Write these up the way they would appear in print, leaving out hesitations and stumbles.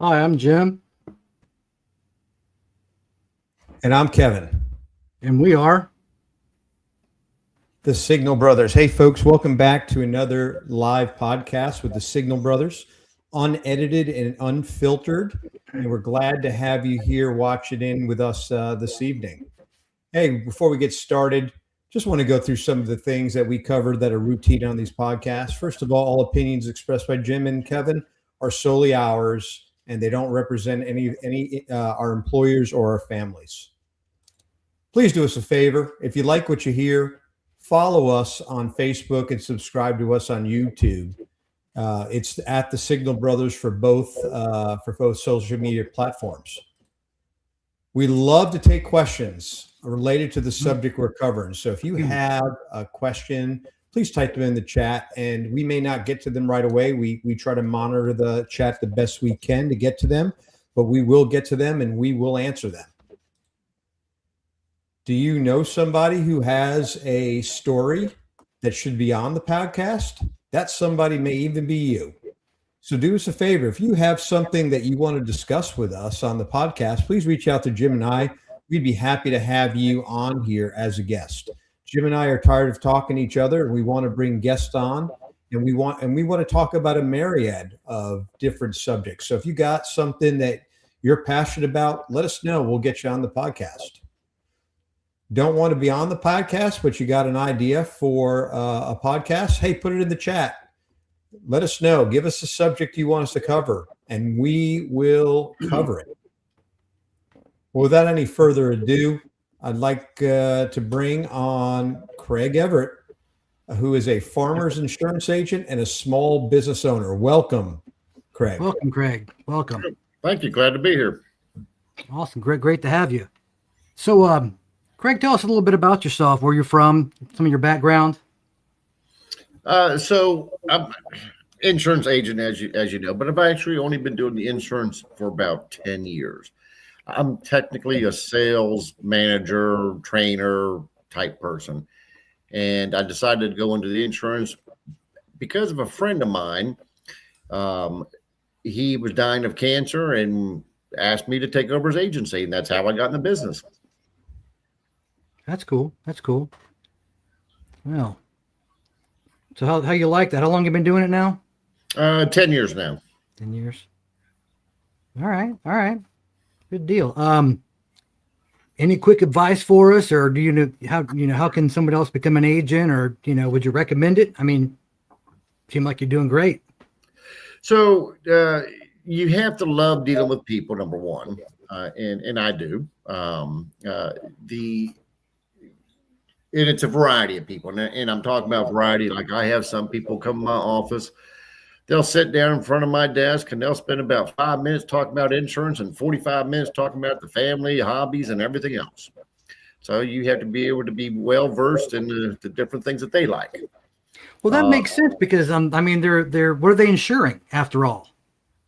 Hi, I'm Jim, And I'm Kevin, and we are. the Signal Brothers. Hey, folks, welcome back to another live podcast with the Signal Brothers, unedited and unfiltered. And we're glad to have you here watch it in with us this evening. Hey, before we get started, just want to go through some of the things that we covered that are routine on these podcasts. First of all opinions expressed by Jim and Kevin are solely ours, and they don't represent any our employers or our families. Please do us a favor. If you like what you hear, follow us on Facebook and subscribe to us on YouTube. It's at the Signal Brothers for both social media platforms. We love to take questions related to the subject we're covering. So if you have a question, please type them in the chat, and we may not get to them right away. We try to monitor the chat the best we can to get to them, but we will get to them and we will answer them. Do you know somebody who has a story that should be on the podcast? That somebody may even be you. So do us a favor. If you have something that you want to discuss with us on the podcast, please reach out to Jim and I. We'd be happy to have you on here as a guest. Jim and I are tired of talking to each other, and we want to bring guests on, and we want to talk about a myriad of different subjects. So if you got something that you're passionate about, let us know. We'll get you on the podcast. Don't want to be on the podcast, but you got an idea for a podcast? Hey, put it in the chat. Let us know. Give us a subject you want us to cover, and we will cover it. Well, without any further ado, I'd like to bring on Craig Everett, who is a farmer's insurance agent and a small business owner. Welcome, Craig. Welcome, Craig. Welcome. Thank you. Glad to be here. Awesome. Great to have you. So, Craig, tell us a little bit about yourself, where you're from, some of your background. So I'm insurance agent, as you know, but I've actually only been doing the insurance for about 10 years. I'm technically a sales manager, trainer type person. And I decided to go into the insurance because of a friend of mine. He was dying of cancer and asked me to take over his agency. And that's how I got in the business. That's cool. Well, so how you like that? How long have you been doing it now? 10 years now. 10 years. All right. Good deal. Any quick advice for us, or do you know how can somebody else become an agent, or would you recommend it? I mean, seem like you're doing great. So you have to love dealing with people, number one, and I do. And it's a variety of people. And I'm talking about variety. Like I have some people come to my office, they'll sit down in front of my desk and they'll spend about 5 minutes talking about insurance and 45 minutes talking about the family, hobbies, and everything else. So you have to be able to be well-versed in the different things that they like. Well, that makes sense because, they're what are they insuring after all?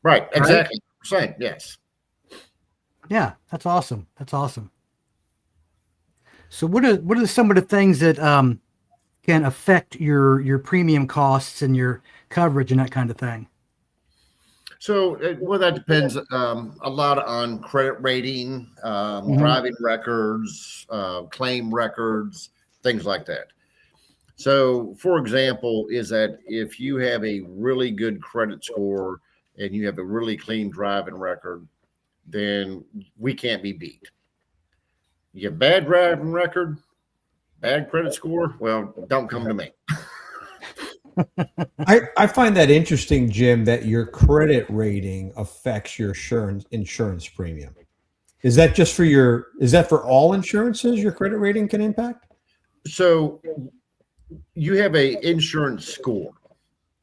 Right. Exactly. Right? Yes. Yeah. That's awesome. So what are some of the things that can affect your premium costs and your coverage and that kind of thing? So, that depends a lot on credit rating, driving records, claim records, things like that. So, for example, is that if you have a really good credit score and you have a really clean driving record, then we can't be beat. You have bad driving record, bad credit score, well, don't come to me. I find that interesting, Jim, that your credit rating affects your insurance premium. Is that for all insurances your credit rating can impact? So you have a insurance score.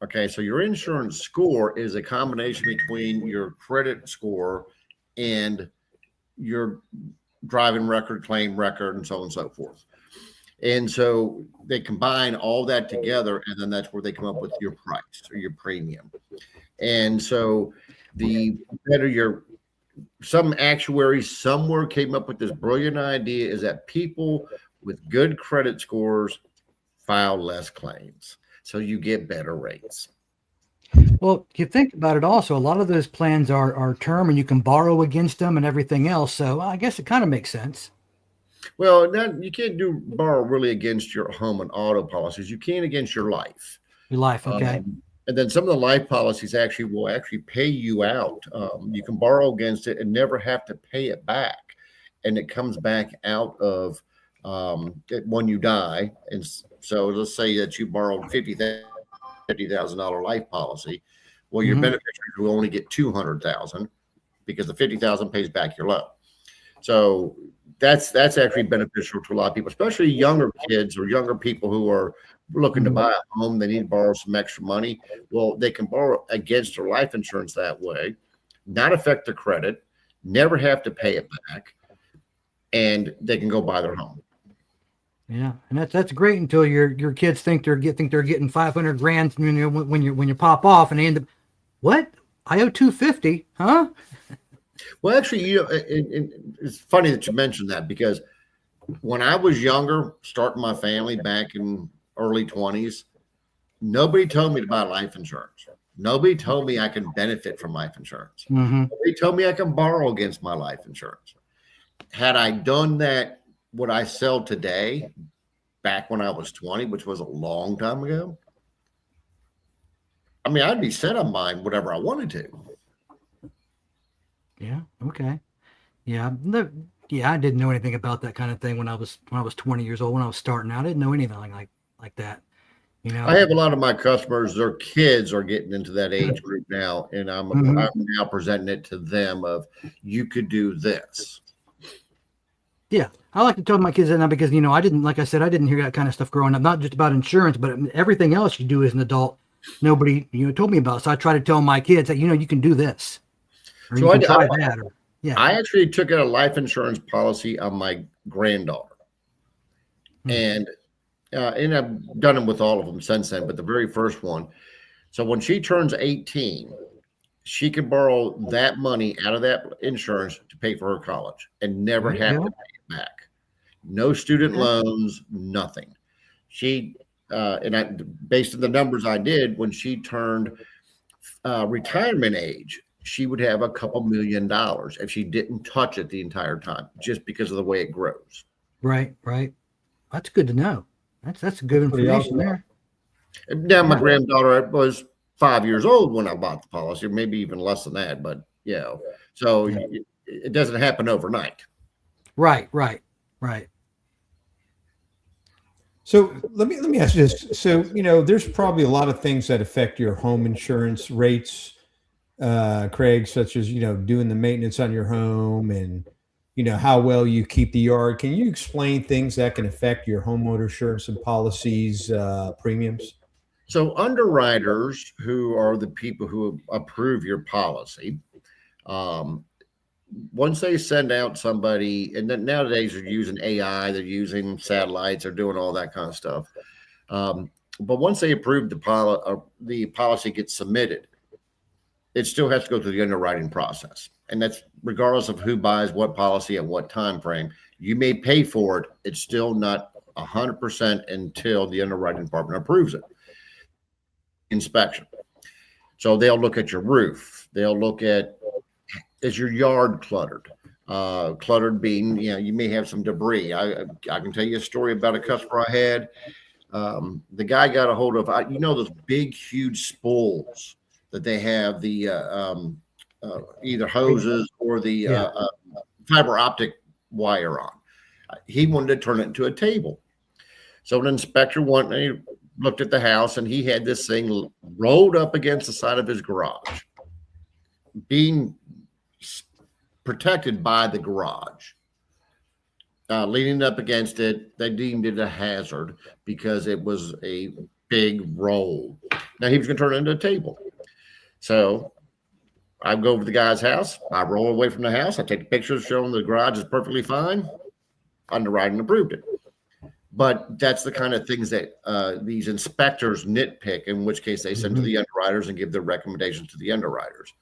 Okay, so your insurance score is a combination between your credit score and your driving record, claim record, and so on and so forth. And so they combine all that together, and then that's where they come up with your price or your premium. And so the better some actuaries somewhere came up with this brilliant idea is that people with good credit scores file less claims. So you get better rates. Well, you think about it also, a lot of those plans are term and you can borrow against them and everything else. So I guess it kind of makes sense. Well, not, you can't do borrow really against your home and auto policies. You can against your life. Your life, okay. And then some of the life policies actually will actually pay you out. You can borrow against it and never have to pay it back. And it comes back out of when you die. And so let's say that you borrowed $50,000 life policy. Well, your beneficiaries will only get $200,000 because the $50,000 pays back your loan. So that's actually beneficial to a lot of people, especially younger kids or younger people who are looking to buy a home. They need to borrow some extra money. Well, they can borrow against their life insurance that way, not affect their credit, never have to pay it back, and they can go buy their home. Yeah, and that's great until your kids think they're getting 500 grand when you pop off and they end up, what? I owe 250, huh? Well, actually, it's funny that you mentioned that, because when I was younger, starting my family back in early 20s, nobody told me to buy life insurance. Nobody told me I can benefit from life insurance. Nobody told me I can borrow against my life insurance. Had I done that, what I sell today, back when I was 20, which was a long time ago, I mean, I'd be set on buying whatever I wanted to. Yeah. Okay. Yeah. I didn't know anything about that kind of thing when I was 20 years old. When I was starting out, I didn't know anything like that. You know, I have a lot of my customers, their kids are getting into that age group now, and I'm now presenting it to them of, you could do this. Yeah, I like to tell my kids that now because, I didn't, like I said, I didn't hear that kind of stuff growing up, not just about insurance, but everything else you do as an adult, nobody, told me about. So I try to tell my kids that, you can do this. Or So you can try that. Or, yeah. I actually took out a life insurance policy on my granddaughter. And I've done them with all of them since then, but the very first one. So when she turns 18, she can borrow that money out of that insurance to pay for her college and never have to pay it back. No student loans, nothing. She based on the numbers I did, when she turned retirement age, she would have a couple $1 million if she didn't touch it the entire time, just because of the way it grows. Right. That's good to know. That's good information there. Now, my granddaughter was 5 years old when I bought the policy, or maybe even less than that. But so it doesn't happen overnight. Right. So let me ask you this. So, there's probably a lot of things that affect your home insurance rates, Craig, such as, doing the maintenance on your home and, how well you keep the yard. Can you explain things that can affect your homeowner insurance and policies, premiums? So underwriters, who are the people who approve your policy, once they send out somebody, and then nowadays they're using AI, they're using satellites, they're doing all that kind of stuff. But once they approve the policy gets submitted, it still has to go through the underwriting process. And that's regardless of who buys what policy at what time frame. You may pay for it. It's still not 100% until the underwriting department approves it. Inspection. So they'll look at your roof. They'll look at, is your yard cluttered? Cluttered being, you may have some debris. I can tell you a story about a customer I had. The guy got a hold of, those big, huge spools that they have the either hoses or the fiber optic wire on. He wanted to turn it into a table. So an inspector looked at the house, and he had this thing rolled up against the side of his garage, being protected by the garage. Leaning up against it, they deemed it a hazard because it was a big roll. Now he was going to turn it into a table. So I go over to the guy's house. I roll away from the house. I take the pictures showing the garage is perfectly fine. Underwriting approved it. But that's the kind of things that these inspectors nitpick, in which case they send to the underwriters and give their recommendations to the underwriters.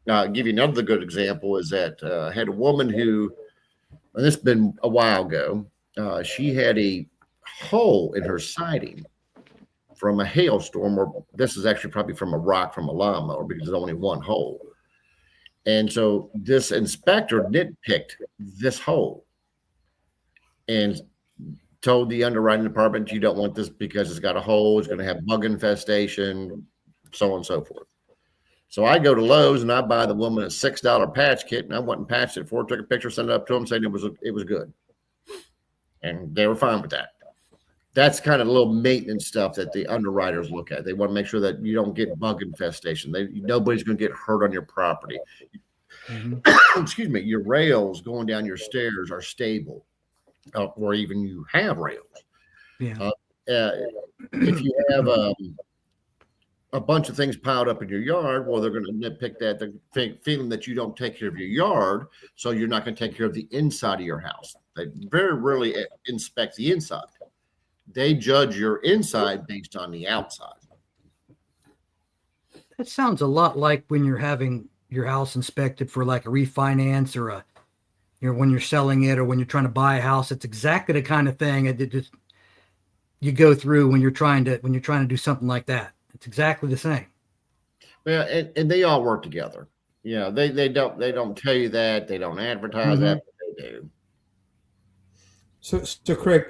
Now, I'll give you another good example is that I had a woman who, and this has been a while ago, she had a hole in her siding. from a hailstorm, or this is actually probably from a rock from a lawnmower because there's only one hole. And so this inspector nitpicked this hole and told the underwriting department, you don't want this because it's got a hole, it's going to have bug infestation, so on and so forth. So I go to Lowe's and I buy the woman a $6 patch kit, and I went and patched it for her, took a picture, sent it up to them, saying it was good. And they were fine with that. That's kind of the little maintenance stuff that the underwriters look at. They want to make sure that you don't get bug infestation. Nobody's going to get hurt on your property. Mm-hmm. Excuse me. Your rails going down your stairs are stable, or even you have rails. Yeah. If you have a bunch of things piled up in your yard, well, they're going to nitpick that. They're feeling that you don't take care of your yard, so you're not going to take care of the inside of your house. They very rarely inspect the inside. They judge your inside based on the outside. That sounds a lot like when you're having your house inspected for like a refinance or when you're selling it or when you're trying to buy a house. It's exactly the kind of thing that you go through when you're trying to do something like that. It's exactly the same. Well, and they all work together. They don't tell you that, they don't advertise that, but they do. So Craig,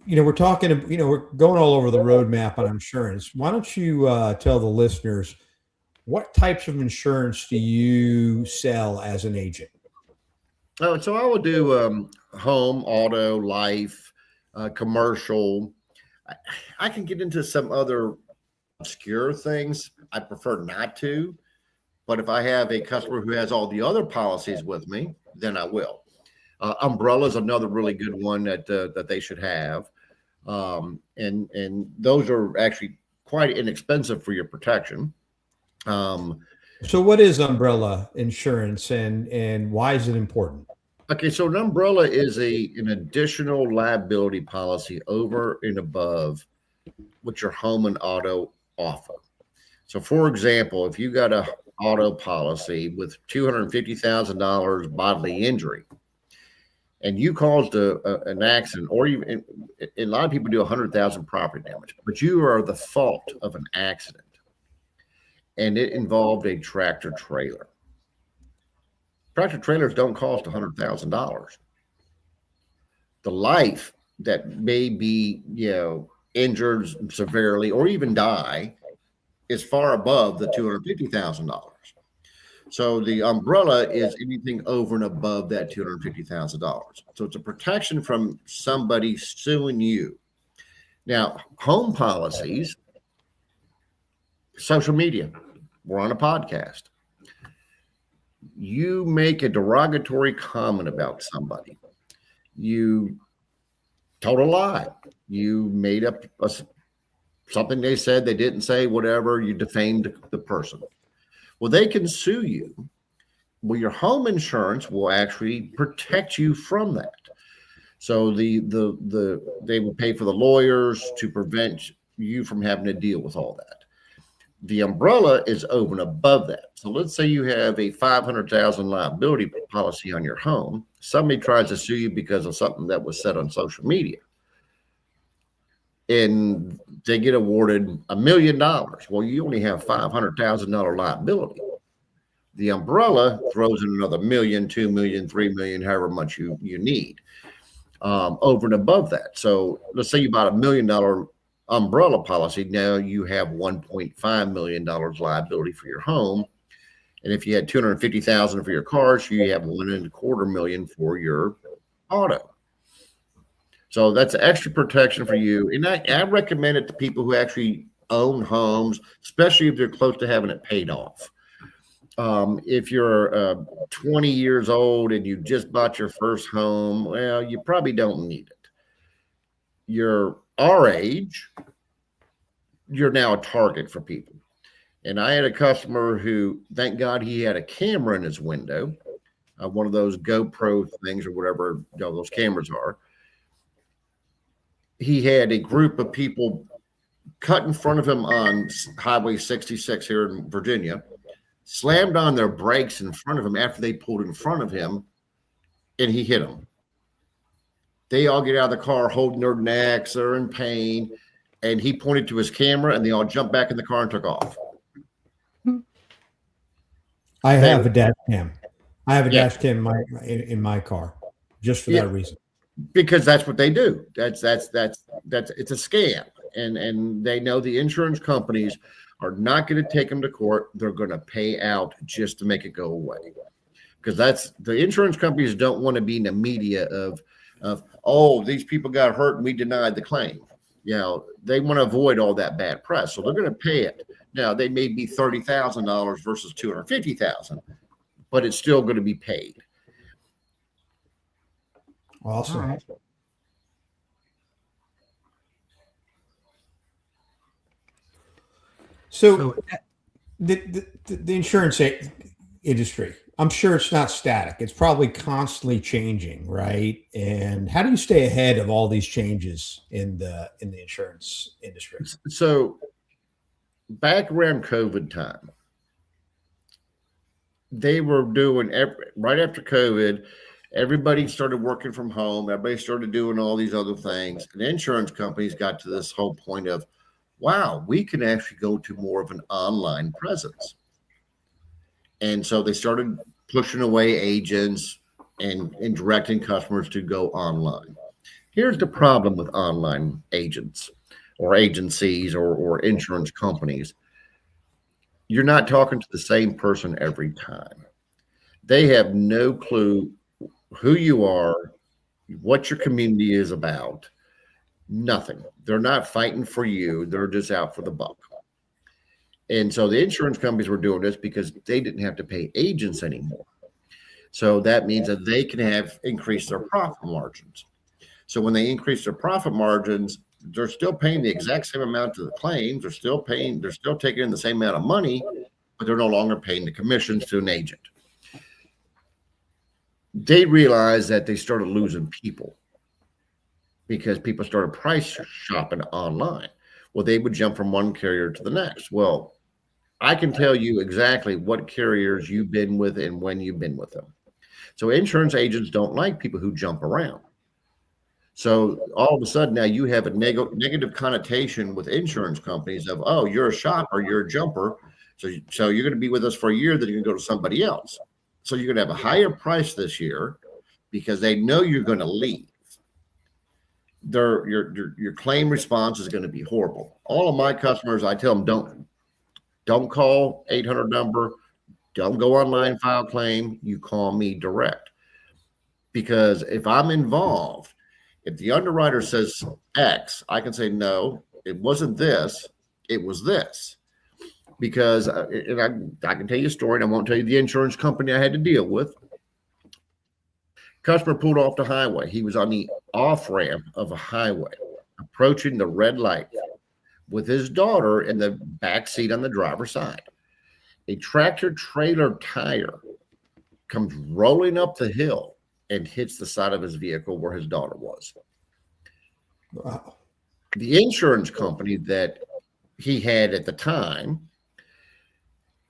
we're talking, we're going all over the roadmap on insurance. Why don't you tell the listeners, what types of insurance do you sell as an agent? Oh, so I will do home, auto, life, commercial. I can get into some other obscure things. I prefer not to, but if I have a customer who has all the other policies with me, then I will. Umbrella is another really good one that they should have. And those are actually quite inexpensive for your protection. So what is umbrella insurance and why is it important? Okay, so an umbrella is an additional liability policy over and above what your home and auto offer. So for example, if you got a auto policy with $250,000 bodily injury, and you caused an accident, or even a lot of people do 100,000 property damage, but you are the fault of an accident, and it involved a tractor trailer. Tractor trailers don't cost $100,000. The life that may be, injured severely or even die is far above the $250,000. So the umbrella is anything over and above that $250,000. So it's a protection from somebody suing you. Now, home policies, social media, we're on a podcast. You make a derogatory comment about somebody. You told a lie. You made up something they said they didn't say, whatever. You defamed the person. Well, they can sue you. Well, your home insurance will actually protect you from that. So they will pay for the lawyers to prevent you from having to deal with all that. The umbrella is over and above that. So let's say you have a $500,000 liability policy on your home. Somebody tries to sue you because of something that was said on social media, and they get awarded $1 million. Well, you only have $500,000 liability. The umbrella throws in another $1 million, $2 million, $3 million, however much you need over and above that. So let's say you bought $1 million umbrella policy. Now you have $1.5 million liability for your home. And if you had $250,000 for your car, so you have $1.25 million for your auto. So that's extra protection for you. And I recommend it to people who actually own homes, especially if they're close to having it paid off. If you're 20 years old and you just bought your first home, well, you probably don't need it. You're our age, you're now a target for people. And I had a customer who, thank God, he had a camera in his window, one of those GoPro things or whatever those cameras are. He had a group of people cut in front of him on Highway 66 here in Virginia, slammed on their brakes in front of him after they pulled in front of him, and he hit them. They all get out of the car holding their necks, they're in pain. And he pointed to his camera, and they all jumped back in the car and took off. I have a dash cam. I have a Yeah. dash cam in my car, just for Yeah. that reason. Because that's what they do. That's it's a scam, and they know the insurance companies are not going to take them to court. They're going to pay out just to make it go away, because that's the insurance companies don't want to be in the media of oh, these people got hurt and we denied the claim. They want to avoid all that bad press, so they're going to pay it. Now they may be $30,000 versus $250,000, but it's still going to be paid. Awesome. All right. So the insurance industry, I'm sure it's not static. It's probably constantly changing, right? And how do you stay ahead of all these changes in the insurance industry? So back around COVID time, they were doing right after COVID, everybody started working from home. Everybody started doing all these other things. And insurance companies got to this whole point of, wow, we can actually go to more of an online presence. And so they started pushing away agents and directing customers to go online. Here's the problem with online agents or agencies or insurance companies. You're not talking to the same person every time. They have no clue who you are, what your community is about, nothing. They're not fighting for you. They're just out for the buck. And so the insurance companies were doing this because they didn't have to pay agents anymore. So that means that they can have increased their profit margins. So when they increase their profit margins, they're still paying the exact same amount of the claims. They're still taking in the same amount of money, but they're no longer paying the commissions to an agent. They realized that they started losing people because people started price shopping online. Well, they would jump from one carrier to the next. Well, I can tell you exactly what carriers you've been with and when you've been with them. So insurance agents don't like people who jump around. So all of a sudden now you have a negative connotation with insurance companies of, oh, you're a shopper, you're a jumper. So you're going to be with us for a year, then you can go to somebody else. So you're going to have a higher price this year because they know you're going to leave. Your claim response is going to be horrible. All of my customers, I tell them, don't call 800 number. Don't go online, file claim. You call me direct. Because if I'm involved, if the underwriter says X, I can say, no, it wasn't this. It was this. Because and I can tell you a story, and I won't tell you the insurance company I had to deal with. Customer pulled off the highway. He was on the off ramp of a highway, approaching the red light with his daughter in the back seat on the driver's side. A tractor trailer tire comes rolling up the hill and hits the side of his vehicle where his daughter was. Wow. The insurance company that he had at the time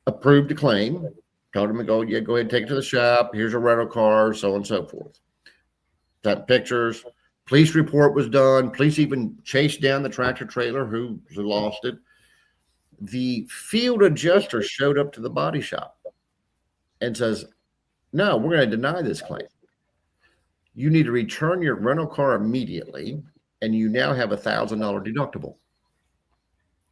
approved the claim, told him to go ahead and take it to the shop. Here's a rental car, so on and so forth. Got pictures. Police report was done. Police even chased down the tractor trailer who lost it. The field adjuster showed up to the body shop and says, no, we're going to deny this claim. You need to return your rental car immediately, and you now have $1,000 deductible.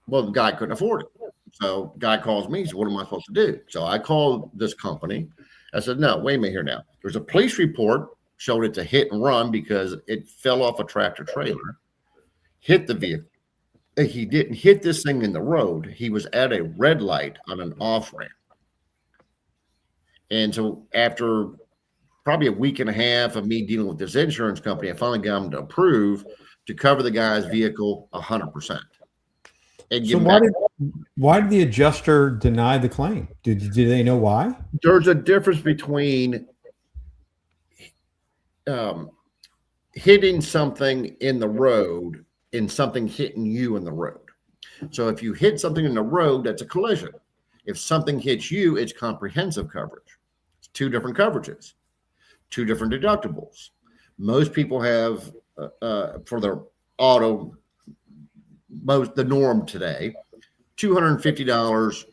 Well, the guy couldn't afford it. So guy calls me, so what am I supposed to do? So I called this company. I said, no, wait a minute here now. There's a police report showed it's a hit and run because it fell off a tractor trailer, hit the vehicle. He didn't hit this thing in the road. He was at a red light on an off ramp. And so after probably a week and a half of me dealing with this insurance company, I finally got them to approve to cover the guy's vehicle 100%. And So why did the adjuster deny the claim? Did they know why? There's a difference between hitting something in the road and something hitting you in the road. So if you hit something in the road, that's a collision. If something hits you, it's comprehensive coverage. It's two different coverages, two different deductibles. Most people have for their auto the norm today. $250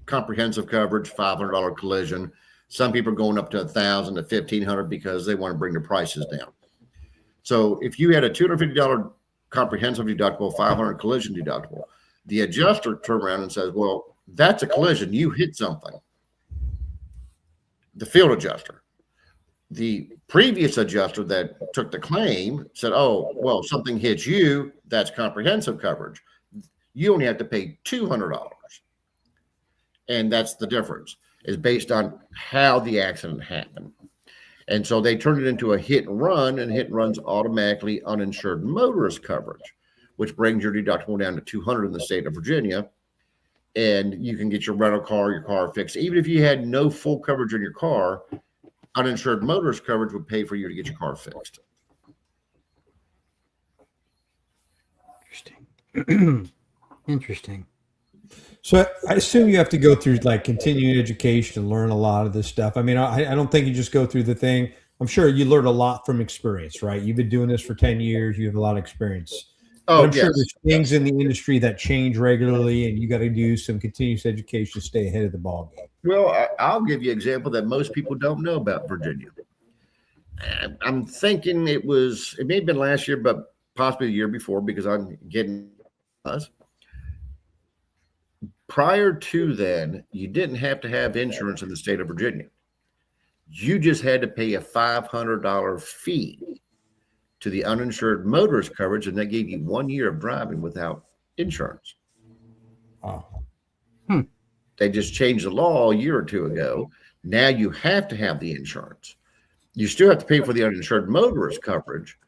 comprehensive coverage, $500 collision. Some people are going up to $1,000 to $1,500 because they want to bring the prices down. So if you had a $250 comprehensive deductible, $500 collision deductible, the adjuster turns around and says, well, that's a collision. You hit something. The field adjuster. The previous adjuster that took the claim said, oh, well, something hits you, that's comprehensive coverage. You only have to pay $200. And that's the difference, is based on how the accident happened. And so they turned it into a hit and run, and hit and run's automatically uninsured motorist coverage, which brings your deductible down to $200 in the state of Virginia. And you can get your rental car, your car fixed. Even if you had no full coverage on your car, uninsured motorist coverage would pay for you to get your car fixed. Interesting. Interesting. So I assume you have to go through like continuing education and learn a lot of this stuff. I mean, I don't think you just go through the thing. I'm sure you learn a lot from experience, right? You've been doing this for 10 years. You have a lot of experience. Oh, but I'm sure there's things in the industry that change regularly, and you got to do some continuous education to stay ahead of the ball game. Well, I'll give you an example that most people don't know about Virginia. I'm thinking it may have been last year, but possibly the year before, because I'm getting us. Prior to then, you didn't have to have insurance in the state of Virginia. You just had to pay a $500 fee to the uninsured motorist coverage, and that gave you 1 year of driving without insurance. Oh. They just changed the law a year or two ago. Now you have to have the insurance. You still have to pay for the uninsured motorist coverage,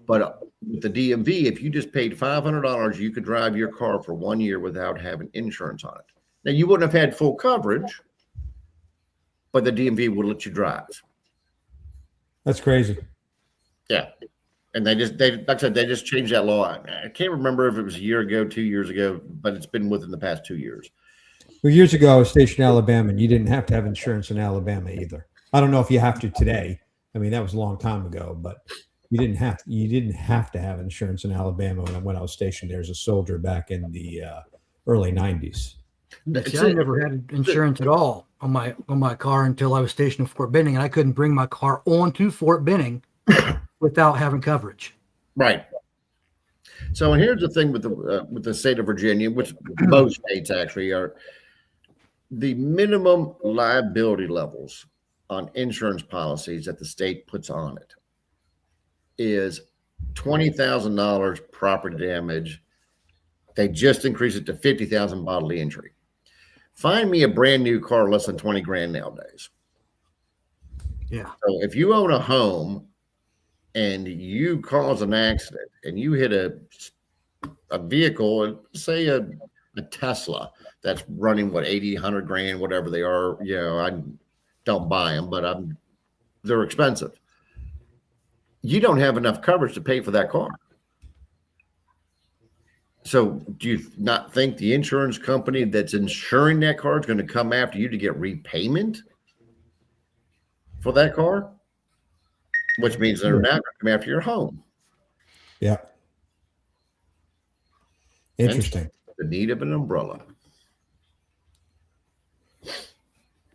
but with the DMV, if you just paid $500, you could drive your car for 1 year without having insurance on it. Now, you wouldn't have had full coverage, but the DMV would let you drive. That's crazy. Yeah. And they like I said, they just changed that law. I can't remember if it was a year ago, 2 years ago, but it's been within the past 2 years. Well, years ago, I was stationed in Alabama, and you didn't have to have insurance in Alabama either. I don't know if you have to today. I mean, that was a long time ago, but you didn't have to have insurance in Alabama when I was stationed there as a soldier back in the early 90s. See, I never had insurance at all on my car until I was stationed in Fort Benning, and I couldn't bring my car onto Fort Benning without having coverage. Right. So, and here's the thing with the state of Virginia, which most states actually are, the minimum liability levels on insurance policies that the state puts on it is $20,000 property damage. They just increased it to $50,000 bodily injury. Find me a brand new car less than 20 grand nowadays. Yeah. So if you own a home and you cause an accident and you hit a vehicle, say a Tesla that's running 80, 100 grand, whatever they are, I don't buy them, but they're expensive. You don't have enough coverage to pay for that car. So do you not think the insurance company that's insuring that car is going to come after you to get repayment for that car? Which means they're not going to come after your home. Yeah. Interesting. The need of an umbrella.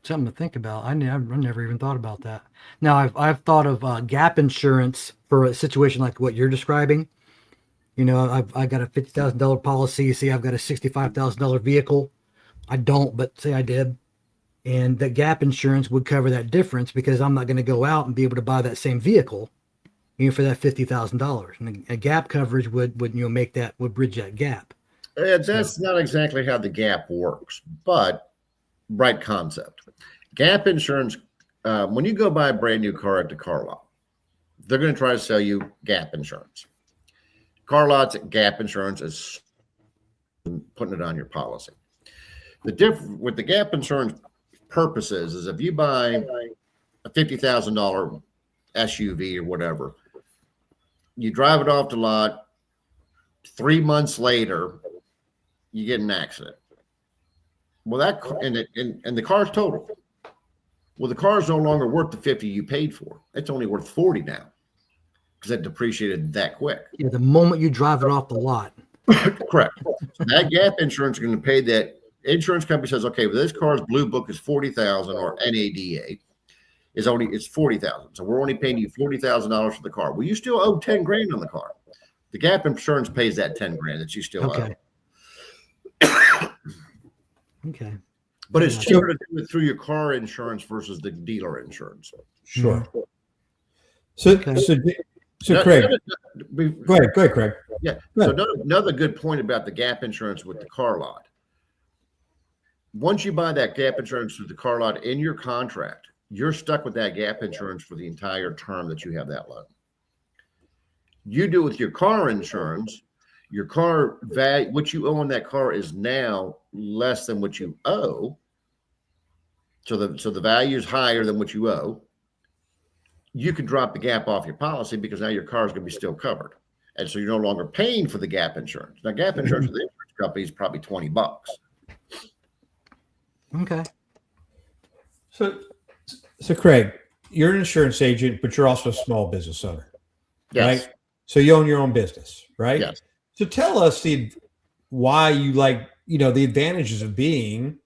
Something to think about. I never even thought about that. Now I've thought of gap insurance for a situation like what you're describing. I got a $50,000 policy. See, I've got a $65,000 vehicle. I don't, but say I did, and the gap insurance would cover that difference because I'm not going to go out and be able to buy that same vehicle, for that $50,000. And a gap coverage would bridge that gap. That's not exactly how the gap works, but right concept. Gap insurance, when you go buy a brand new car at the car lot, they're going to try to sell you gap insurance. Car lots, gap insurance is putting it on your policy. With the gap insurance purposes is if you buy a $50,000 SUV or whatever, you drive it off the lot, 3 months later, you get an accident. Well, and the car's total. Well, the car's no longer worth the 50 you paid for. It's only worth 40 now because it depreciated that quick. Yeah, the moment you drive it off the lot. Correct. So that gap insurance is going to pay that. Insurance company says, okay, well, this car's blue book is 40,000 or NADA it's 40,000. So we're only paying you $40,000 for the car. Well, you still owe 10 grand on the car. The gap insurance pays that 10 grand that you still owe. Okay. But it's cheaper to do it through your car insurance versus the dealer insurance. Sure. So Craig, go ahead, Craig. Yeah. So another good point about the gap insurance with the car lot. Once you buy that gap insurance through the car lot in your contract, you're stuck with that gap insurance for the entire term that you have that loan. You do with your car insurance, your car value, what you owe on that car is now less than what you owe. So the value is higher than what you owe. You can drop the gap off your policy because now your car is going to be still covered. And so you're no longer paying for the gap insurance. Now, gap insurance for the insurance company is probably $20. Okay. So Craig, you're an insurance agent, but you're also a small business owner, Yes. right? So you own your own business, right? Yes. So tell us why you like, the advantages of being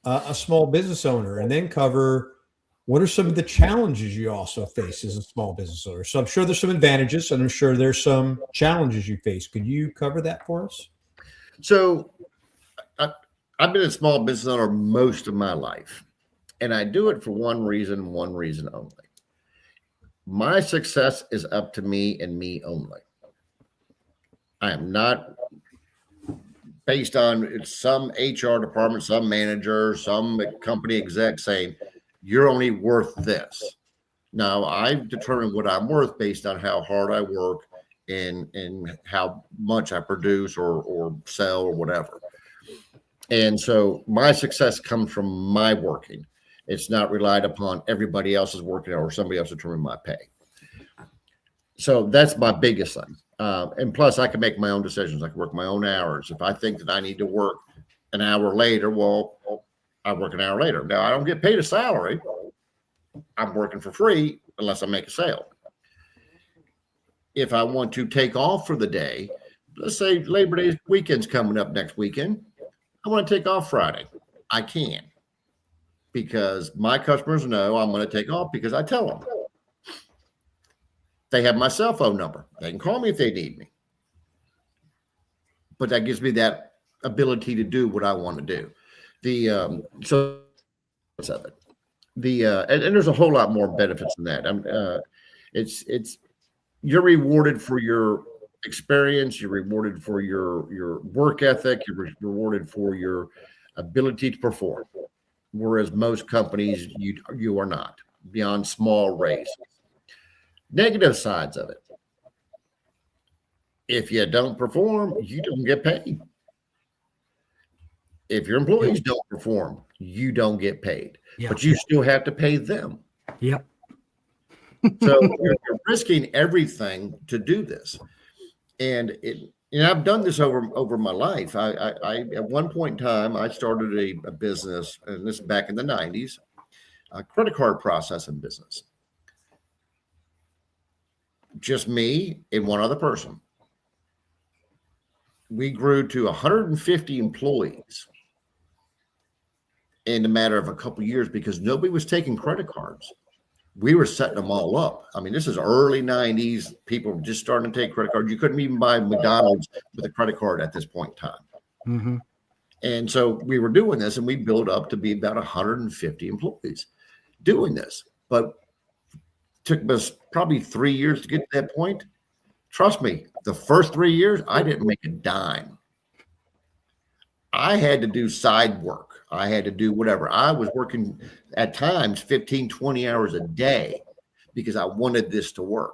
a small business owner, and then cover what are some of the challenges you also face as a small business owner. So I'm sure there's some advantages, and I'm sure there's some challenges you face. Could you cover that for us? So I've been a small business owner most of my life, and I do it for one reason only. My success is up to me and me only. I am not based on some HR department, some manager, some company exec saying, you're only worth this. No, I've determined what I'm worth based on how hard I work and how much I produce or sell or whatever. And so my success comes from my working. It's not relied upon everybody else's working or somebody else determining my pay. So that's my biggest thing. And plus, I can make my own decisions. I can work my own hours. If I think that I need to work an hour later, well, I work an hour later. Now, I don't get paid a salary. I'm working for free unless I make a sale. If I want to take off for the day, let's say Labor Day weekend's coming up next weekend. I want to take off Friday. I can, because my customers know I'm going to take off because I tell them. They have my cell phone number. They can call me if they need me. But that gives me that ability to do what I want to do. And there's a whole lot more benefits than that. It's you're rewarded for your experience. You're rewarded for your work ethic. You're rewarded for your ability to perform. Whereas most companies, you are not, beyond small raises. Negative sides of it. If you don't perform, you don't get paid. If your employees don't perform, you don't get paid. But you still have to pay them. Yep. So you're risking everything to do this. And I've done this over my life. I at one point in time, I started a business, and this is back in the 90s, a credit card processing business. Just me and one other person. We grew to 150 employees in a matter of a couple of years because nobody was taking credit cards. We were setting them all up. I mean, this is early 90s. People were just starting to take credit cards. You couldn't even buy McDonald's with a credit card at this point in time. Mm-hmm. And so we were doing this, and we built up to be about 150 employees doing this. But took us probably 3 years to get to that point. Trust me, the first 3 years, I didn't make a dime. I had to do side work. I had to do whatever. I was working at times 15, 20 hours a day because I wanted this to work.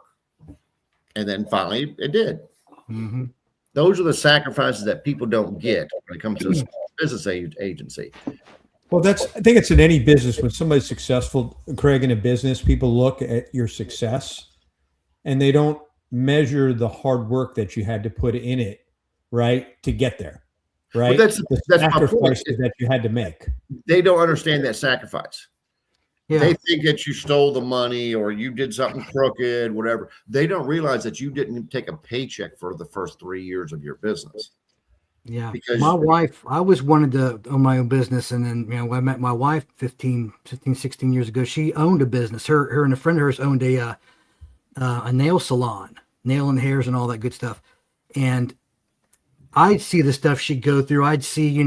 And then finally it did. Mm-hmm. Those are the sacrifices that people don't get when it comes to a small business agency. Well, I think it's in any business. When somebody's successful, Craig, in a business, people look at your success and they don't measure the hard work that you had to put in it, right, to get there, right? Well, that's sacrifices that you had to make. They don't understand that sacrifice. Yeah. They think that you stole the money or you did something crooked, whatever. They don't realize that you didn't take a paycheck for the first 3 years of your business. Yeah. Because My wife, I always wanted to own my own business. And then, I met my wife 16 years ago. She owned a business. Her and a friend of hers owned a nail salon, nail and hairs and all that good stuff. And I'd see the stuff she'd go through. I'd see,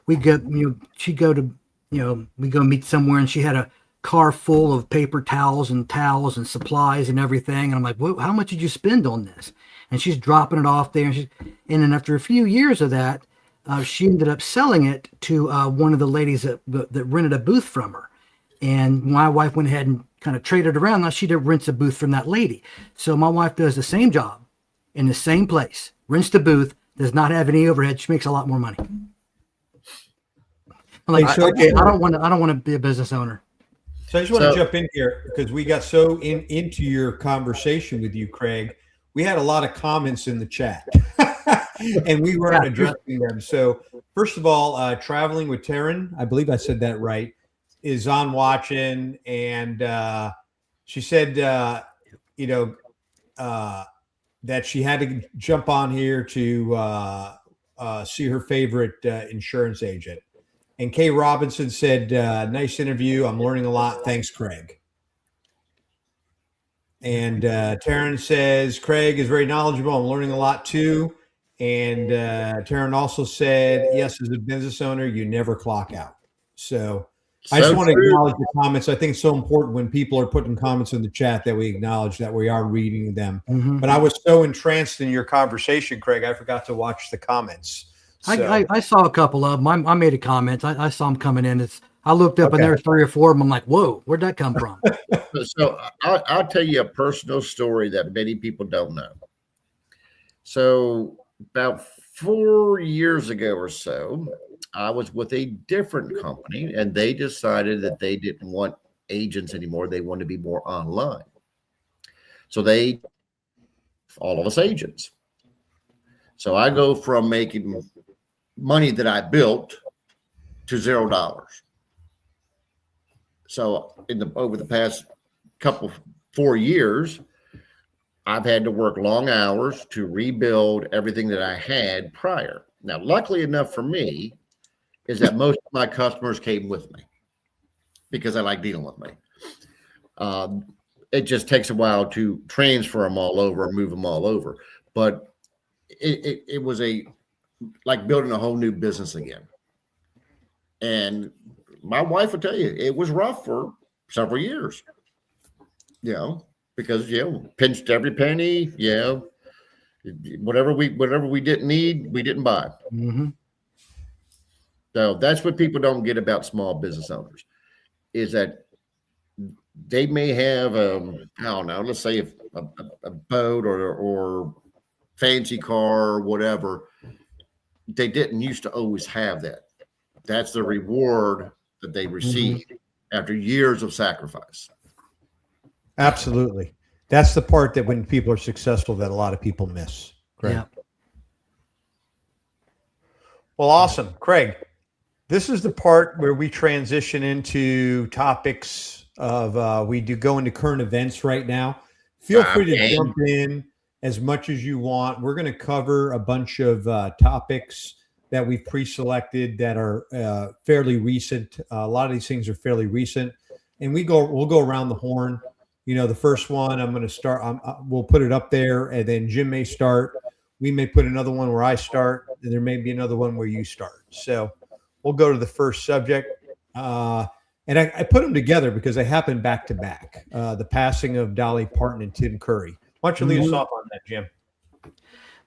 we go, she'd go to, we go meet somewhere and she had a car full of paper towels and supplies and everything. And I'm like, well, how much did you spend on this? And she's dropping it off there. And then after a few years of that, she ended up selling it to one of the ladies that rented a booth from her. And my wife went ahead and kind of traded around. Now she did rents a booth from that lady. So my wife does the same job in the same place, rents the booth, does not have any overhead. She makes a lot more money. I'm like, so okay, I don't want to be a business owner. So I just want to jump in here because we got so into your conversation with you, Craig. We had a lot of comments in the chat and we weren't addressing them. So first of all, Traveling with Taryn, I believe I said that right, is on watching. And she said, that she had to jump on here to see her favorite insurance agent. And Kay Robinson said, nice interview. I'm learning a lot. Thanks, Craig. And Taryn says, Craig is very knowledgeable. I'm learning a lot too. And Taryn also said, yes, as a business owner, you never clock out. So I just want to acknowledge the comments. I think it's so important when people are putting comments in the chat that we acknowledge that we are reading them. Mm-hmm. But I was so entranced in your conversation, Craig, I forgot to watch the comments. So. I saw a couple of them. I made a comment. I saw them coming in. I looked up and there were 3 or 4 of them. I'm like, whoa, where'd that come from? So I'll tell you a personal story that many people don't know. So about 4 years ago or so, I was with a different company and they decided that they didn't want agents anymore. They wanted to be more online. So all of us agents. So I go from making money that I built to $0. So over the past 4 years, I've had to work long hours to rebuild everything that I had prior. Now, luckily enough for me, is that most of my customers came with me because I like dealing with me. It just takes a while to transfer them all over and move them all over. But it was like building a whole new business again. And my wife will tell you, it was rough for several years, because, pinched every penny, whatever we didn't need, we didn't buy. Mm-hmm. So that's what people don't get about small business owners is that they may have, I don't know, let's say a boat or fancy car or whatever. They didn't used to always have that. That's the reward that they receive after years of sacrifice. Absolutely. That's the part that when people are successful that a lot of people miss. Craig. Yeah. Well, awesome. Craig, this is the part where we transition into topics of we do go into current events right now. Feel free to jump in as much as you want. We're going to cover a bunch of topics that we've pre-selected that are fairly recent. A lot of these things are fairly recent, and we'll go around the horn. The first one I'm going to start. We'll put it up there, and then Jim may start. We may put another one where I start, and there may be another one where you start. So we'll go to the first subject, and I put them together because they happened back to back. The passing of Dolly Parton and Tim Curry. Why don't you lead us off on that, Jim?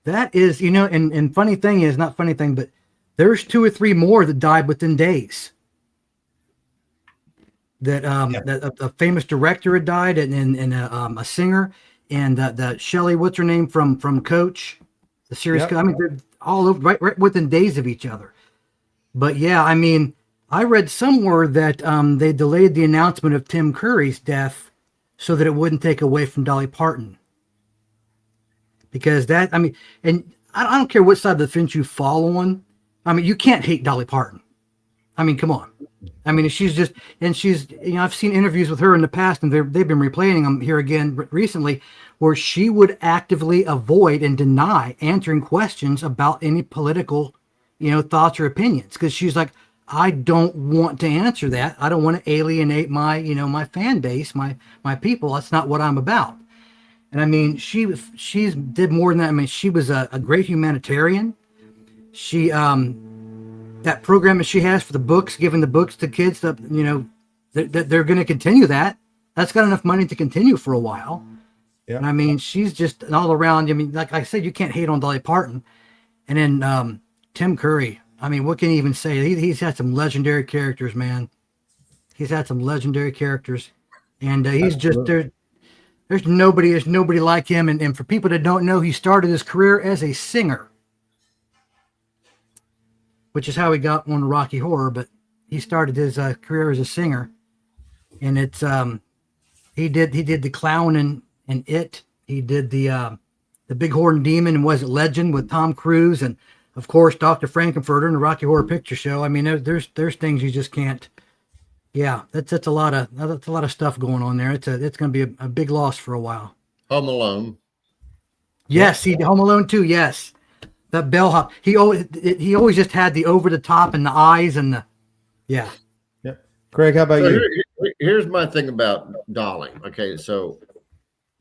That is, and funny thing is, not funny thing, but there's 2 or 3 more that died within days. That a famous director had died, and a singer, and the Shelley, what's her name from Coach, the series. Yep. I mean, they're all over, right within days of each other. But yeah, I mean, I read somewhere that they delayed the announcement of Tim Curry's death so that it wouldn't take away from Dolly Parton. Because and I don't care what side of the fence you fall on. I mean, you can't hate Dolly Parton. I mean, come on. I mean, she's I've seen interviews with her in the past, and they've been replaying them here again recently, where she would actively avoid and deny answering questions about any political thoughts or opinions, because she's like, I don't want to answer that. I don't want to alienate my, my fan base, my people. That's not what I'm about. And I mean, she's did more than that. I mean, she was a great humanitarian. She that program that she has for the books, giving the books to kids, that they're going to continue that. That's got enough money to continue for a while. Yeah. And I mean, she's just an all around. I mean, like I said, you can't hate on Dolly Parton. And then Tim Curry. I mean, what can you even say? He's had some legendary characters, man. He's had some legendary characters, and he's just there. There's nobody like him. And for people that don't know, he started his career as a singer, which is how he got on Rocky Horror. But he started his career as a singer, and it's he did the clown and It. He did the Big Horn Demon and Was It Legend with Tom Cruise, and of course Dr. Frankenfurter in the Rocky Horror Picture Show. I mean, there's things you just can't. Yeah, that's a lot of stuff going on there. It's going to be a big loss for a while. Home Alone. Yes, Home Alone too. Yes, that bellhop. He always just had the over the top and the eyes and the yeah. Craig, how about you? Here's my thing about Dolly. Okay, so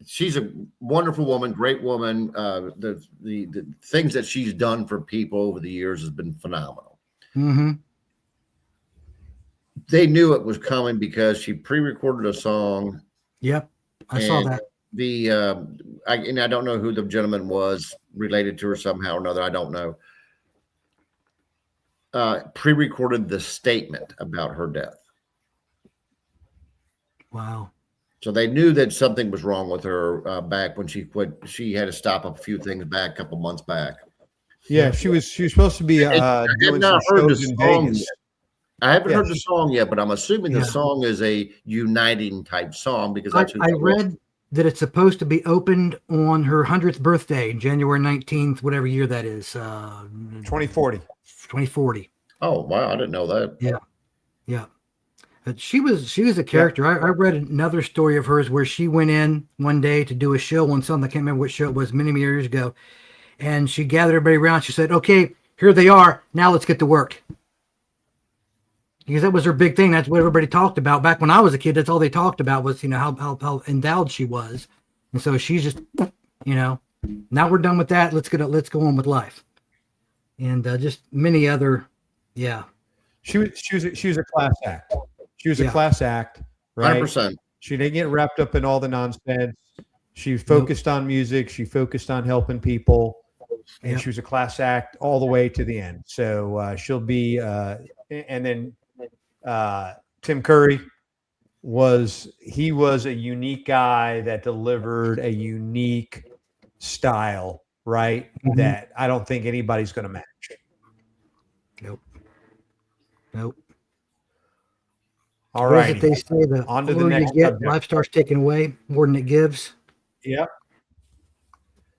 she's a wonderful woman, great woman. The things that she's done for people over the years has been phenomenal. Mm-hmm. They knew it was coming because she pre-recorded a song. Yep, I saw that. I don't know who the gentleman was, related to her somehow or another. I don't know. Pre-recorded the statement about her death. Wow. So they knew that something was wrong with her back when she quit. She had to stop a few things back a couple months back. Yeah, she was supposed to be doing some shows in Vegas. I haven't heard the song yet, but I'm assuming the song is a uniting type song because that's I read that it's supposed to be opened on her 100th birthday, January 19th, whatever year that is. 2040. 2040. Oh, wow. I didn't know that. Yeah. Yeah. But she was a character. Yeah. I read another story of hers where she went in one day to do a show on something. I can't remember what show it was, many years ago. And she gathered everybody around. She said, okay, here they are. Now let's get to work. Because that was her big thing. That's what everybody talked about. Back when I was a kid, that's all they talked about was, how endowed she was. And so she's just, now we're done with that. Let's go on with life. And just many other, yeah. She was a class act. She was a class act, right? 100%. She didn't get wrapped up in all the nonsense. She focused on music. She focused on helping people. And she was a class act all the way to the end. So she'll be, and then Tim Curry was a unique guy that delivered a unique style, right? Mm-hmm. That I don't think anybody's going to match. Nope. All right. They say the on to the next subject. Life starts taking away more than it gives. Yep.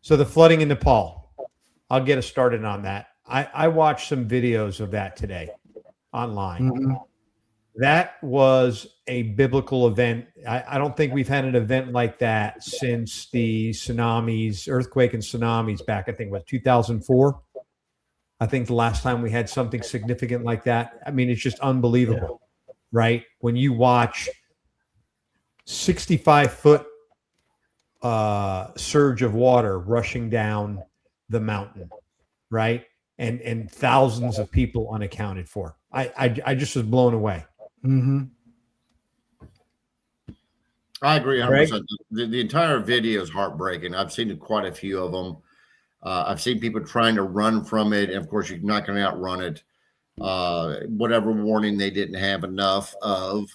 So the flooding in Nepal. I'll get us started on that. I watched some videos of that today online. Mm-hmm. That was a biblical event. I don't think we've had an event like that since the earthquake and tsunamis back, I think, was 2004. I think the last time we had something significant like that. I mean, it's just unbelievable, right? When you watch 65-foot surge of water rushing down the mountain, right? And thousands of people unaccounted for. I just was blown away. Mm-hmm. I agree 100%. The entire video is heartbreaking. I've seen quite a few of them. I've seen people trying to run from it. And of course, you're not going to outrun it. Whatever warning they didn't have enough of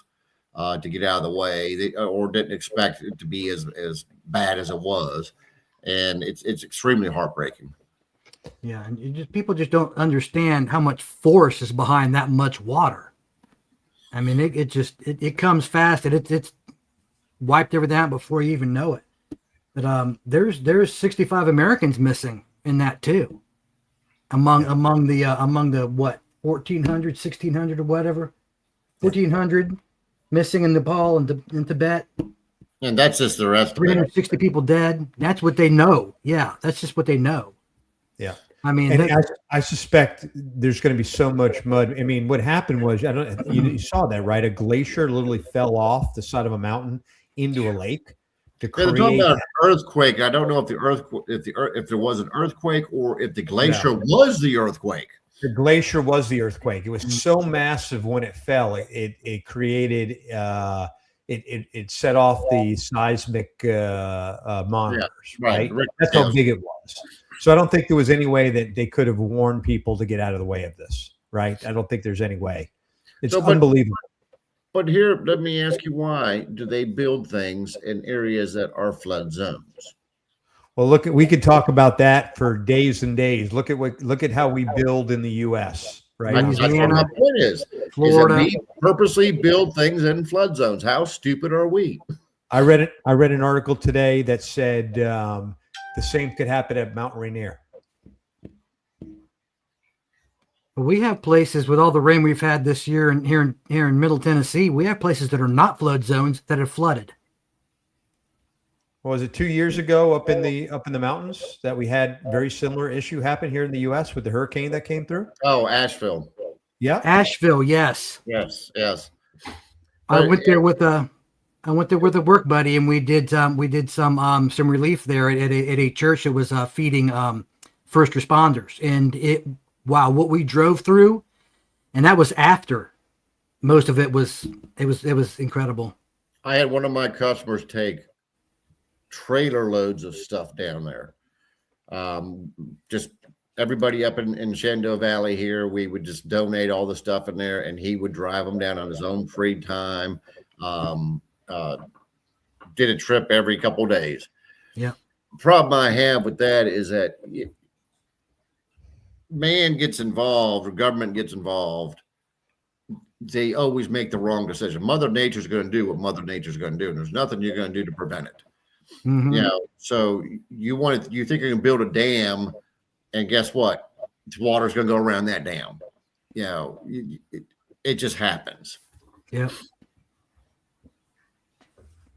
to get out of the way, or didn't expect it to be as bad as it was. And it's extremely heartbreaking. Yeah. And people just don't understand how much force is behind that much water. I mean, it comes fast and it's wiped everything out before you even know it. But there's 65 Americans missing in that too, among the what 1,400, 1,600 or whatever, 1,400 missing in Nepal and in Tibet. And that's just the rest. 360 people dead. That's what they know. Yeah, that's just what they know. Yeah. I mean, And I suspect there's going to be so much mud. I mean, what happened was, you saw that, right? A glacier literally fell off the side of a mountain into a lake to Yeah, they're talking create. about an earthquake. I don't know if if there was an earthquake or if the glacier No. was the earthquake. The glacier was the earthquake. It was so massive when it fell, it created it set off the seismic monitors, right? That's how big it was. So I don't think there was any way that they could have warned people to get out of the way of this, right? I don't think there's any way. It's unbelievable. But here, let me ask you, why do they build things in areas that are flood zones? Well, we could talk about that for days and days. Look at how we build in the U.S., right? That's what my point is. Florida. Is that we purposely build things in flood zones. How stupid are we? I read an article today that said the same could happen at Mount Rainier. We have places with all the rain we've had this year, and here in Middle Tennessee, we have places that are not flood zones that have flooded. What was it 2 years ago up in the mountains that we had very similar issue happen here in the U.S. with the hurricane that came through? Oh, Asheville. Yeah, Asheville, yes. Yes. I went there with a work buddy, and we did some relief there at a church that was feeding first responders, and what we drove through, and that was after most of it was incredible. I had one of my customers take trailer loads of stuff down there. Just everybody up in Shenandoah Valley here, we would just donate all the stuff in there, and he would drive them down on his own free time. Did a trip every couple of days. Yeah. Problem I have with that is that man gets involved or government gets involved, they always make the wrong decision. Mother Nature's going to do what Mother Nature's going to do, and there's nothing you're going to do to prevent it. Mm-hmm. You know, so you think you can build a dam, and guess what? Water's going to go around that dam. You know, it just happens. Yeah.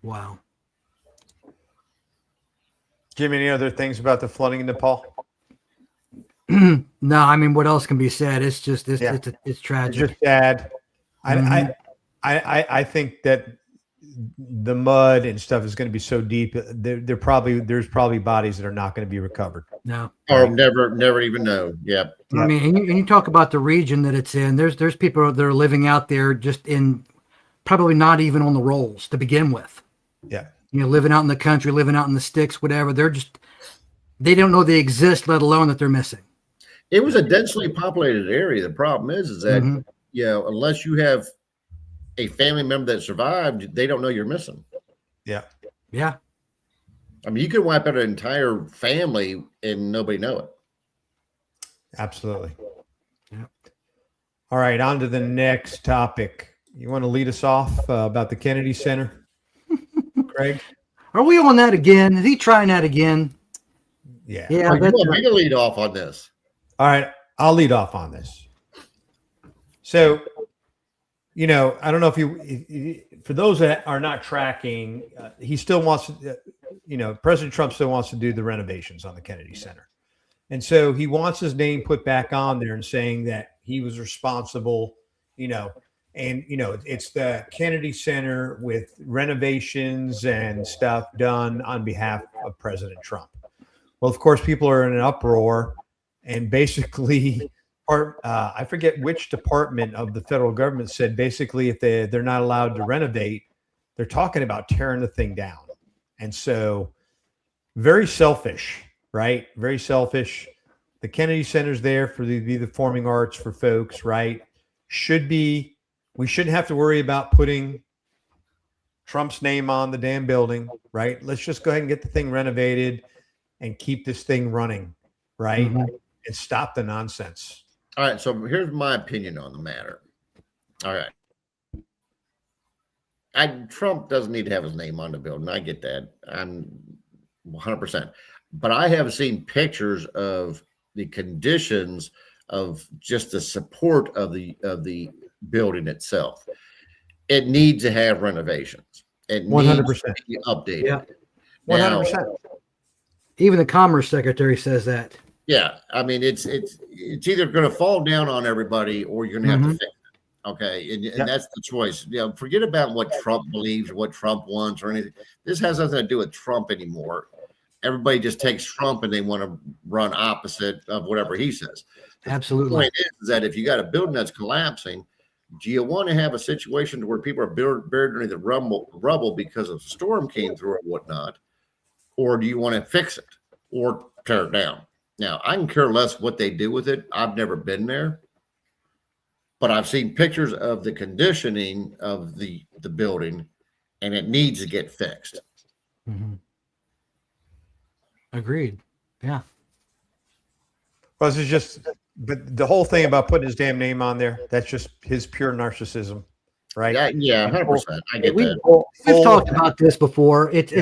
Wow. Jimmy, any other things about the flooding in Nepal? No, I mean, what else can be said? It's just it's tragic. It's just sad. I think that the mud and stuff is going to be so deep. There's probably bodies that are not going to be recovered. No, or never even know. Yeah. I mean, and you talk about the region that it's in. There's people that are living out there just in probably not even on the rolls to begin with. Yeah. You know, living out in the country, living out in the sticks, whatever. They don't know they exist, let alone that they're missing. It was a densely populated area. The problem is that, Mm-hmm. you know, unless you have a family member that survived, they don't know you're missing. Yeah. Yeah. I mean, you could wipe out an entire family and nobody know it. Absolutely. Yeah. All right, on to the next topic. You want to lead us off about the Kennedy Center, Craig? Are we on that again? Is he trying that again? Yeah. Yeah. You want me to lead off on this? All right, I'll lead off on this. So, you know, I don't know if for those that are not tracking, he still wants to, President Trump still wants to do the renovations on the Kennedy Center. And so he wants his name put back on there and saying that he was responsible, it's the Kennedy Center with renovations and stuff done on behalf of President Trump. Well, of course, people are in an uproar, and basically, I forget which department of the federal government said basically if they're not allowed to renovate, they're talking about tearing the thing down. And so very selfish, right? Very selfish. The Kennedy Center's there for the performing arts for folks, right? We shouldn't have to worry about putting Trump's name on the damn building, right? Let's just go ahead and get the thing renovated and keep this thing running, right? Mm-hmm. And stop the nonsense. All right. So here's my opinion on the matter. All right. Trump doesn't need to have his name on the building. I get that. I'm 100%. But I have seen pictures of the conditions of just the support of the building itself. It needs to have renovations. It 100%. needs to be updated. Yeah. 100%. Even the Commerce Secretary says that. Yeah, I mean it's either going to fall down on everybody or you're going to have to Mhm. fix it. Okay, and Yep. that's the choice. Forget about what Trump believes or what Trump wants or anything. This has nothing to do with Trump anymore. Everybody just takes Trump and they want to run opposite of whatever he says. The Absolutely. point is that if you got a building that's collapsing, do you want to have a situation where people are buried underneath the rubble because a storm came through or whatnot, or do you want to fix it or tear it down? Now, I can care less what they do with it. I've never been there, but I've seen pictures of the conditioning of the building, and it needs to get fixed. Mhm. Agreed. Yeah. Well, this is just, but the whole thing about putting his damn name on there, that's just his pure narcissism, right? Yeah, 100%. I get We, that. we've talked about this before. It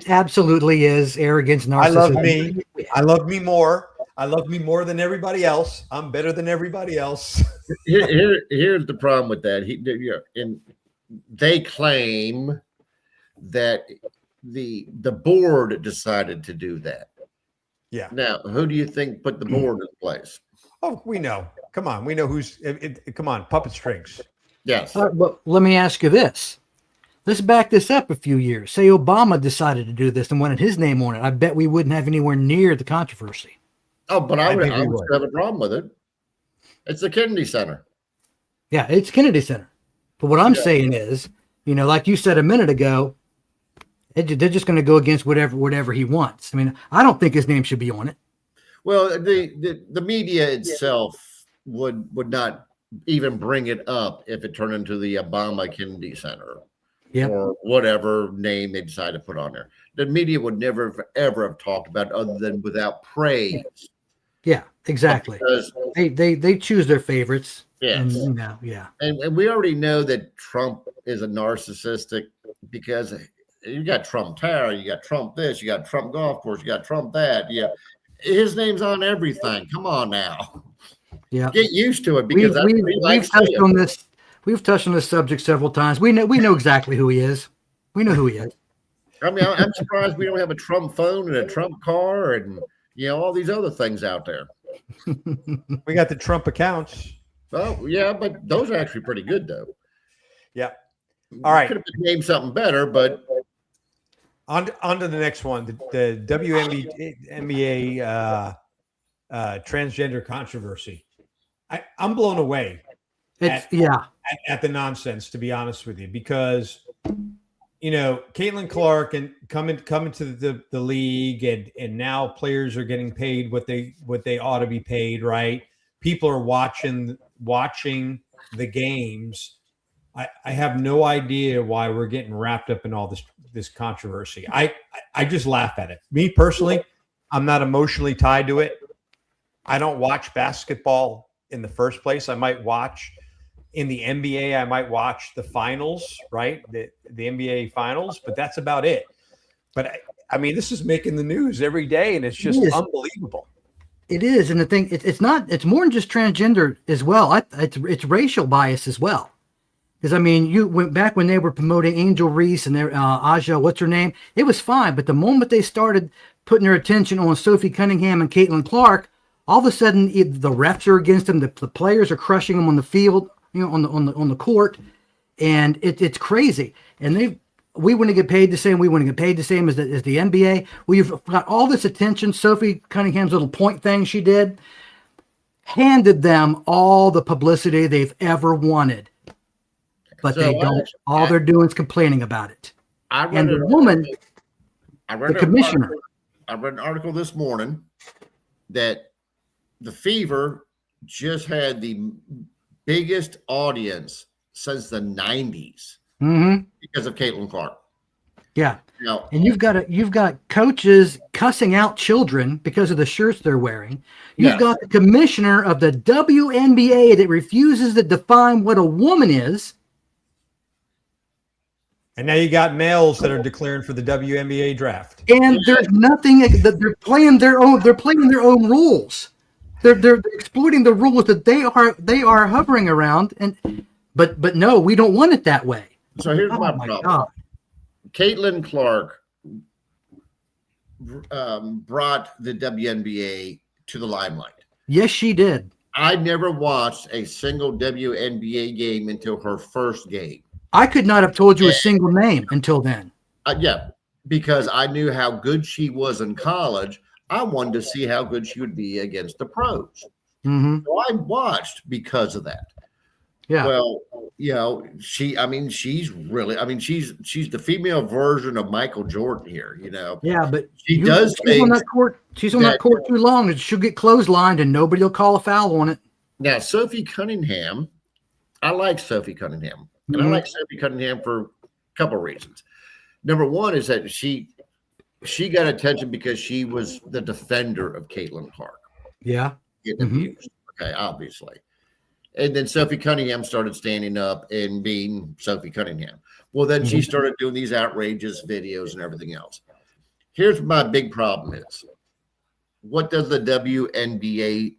absolutely is arrogance, narcissism. I love me more. I love me more than everybody else. I'm better than everybody else. Here's the problem with that. And they claim that the board decided to do that. Yeah. Now, who do you think put the board in place? Oh, we know. Come on. We know who's, come on, puppet strings. Yes. But let me ask you this. Let's back this up a few years. Say Obama decided to do this and wanted his name on it. I bet we wouldn't have anywhere near the controversy. Oh, but I would think we would. have a problem with it. It's the Kennedy Center. Yeah, it's Kennedy Center. But what I'm saying is, like you said a minute ago, they're just going to go against whatever he wants. I mean, I don't think his name should be on it. Well, the media itself would not even bring it up if it turned into the Obama Kennedy Center or whatever name they decide to put on there. The media would never ever have talked about it other than without praise. Yeah, exactly. Because, they choose their favorites. yes. And we already know that Trump is a narcissistic because you got Trump Tower, you got Trump this, you got Trump golf course, you got Trump that. Yeah, his name's on everything. Come on now. Yeah, get used to it because we've touched on this. We've touched on this subject several times. We know exactly who he is. We know who he is. I mean, I'm surprised we don't have a Trump phone and a Trump car and all these other things out there. We got the Trump accounts. Oh yeah, but those are actually pretty good though. Yeah. All right. Could have named something better, but on to the next one. The WNBA transgender controversy. I'm blown away. At the nonsense, to be honest with you, because Caitlin Clark and coming to the league, and now players are getting paid what they ought to be paid, right? People are watching the games. I have no idea why we're getting wrapped up in all this controversy. I just laugh at it. Me personally, I'm not emotionally tied to it. I don't watch basketball in the first place. I might watch in the NBA. I might watch the finals, right? The NBA finals, but that's about it. But I mean, this is making the news every day, and it's just unbelievable. It is, and the thing, it's not. It's more than just transgender as well. It's racial bias as well. Because I mean, you went back when they were promoting Angel Reese and their Aja, what's her name? It was fine, but the moment they started putting their attention on Sophie Cunningham and Caitlin Clark, all of a sudden the refs are against them. The players are crushing them on the field, on the court, and it's crazy. And we wouldn't get paid the same. We wouldn't get paid the same as the NBA. We've got all this attention. Sophie Cunningham's little point thing she did handed them all the publicity they've ever wanted. But they don't. All they're doing is complaining about it. And the woman, the commissioner. I read an article this morning that the Fever just had the biggest audience since the 90s because of Caitlin Clark. Yeah. And you've got coaches cussing out children because of the shirts they're wearing. You've got the commissioner of the WNBA that refuses to define what a woman is. And now you got males that are declaring for the WNBA draft. And there's nothing that they're playing their own. They're playing their own rules. They're exploiting the rules that they are hovering around. But no, we don't want it that way. So here's my problem. God. Caitlin Clark brought the WNBA to the limelight. Yes, she did. I never watched a single WNBA game until her first game. I could not have told you a single name until then. Yeah, because I knew how good she was in college. I wanted to see how good she would be against the pros. Mm-hmm. So I watched because of that. Yeah. Well, she's the female version of Michael Jordan here, Yeah, but She does she's on things that court. She's on that court too long, and she'll get clotheslined, and nobody will call a foul on it. Now, Sophie Cunningham, I like Sophie Cunningham, and I like Sophie Cunningham for a couple of reasons. Number one is that she got attention because she was the defender of Caitlin Clark. Yeah, getting abused. Okay, obviously. And then Sophie Cunningham started standing up and being Sophie Cunningham. Well, then she started doing these outrageous videos and everything else. Here's my big problem is, what does the WNBA,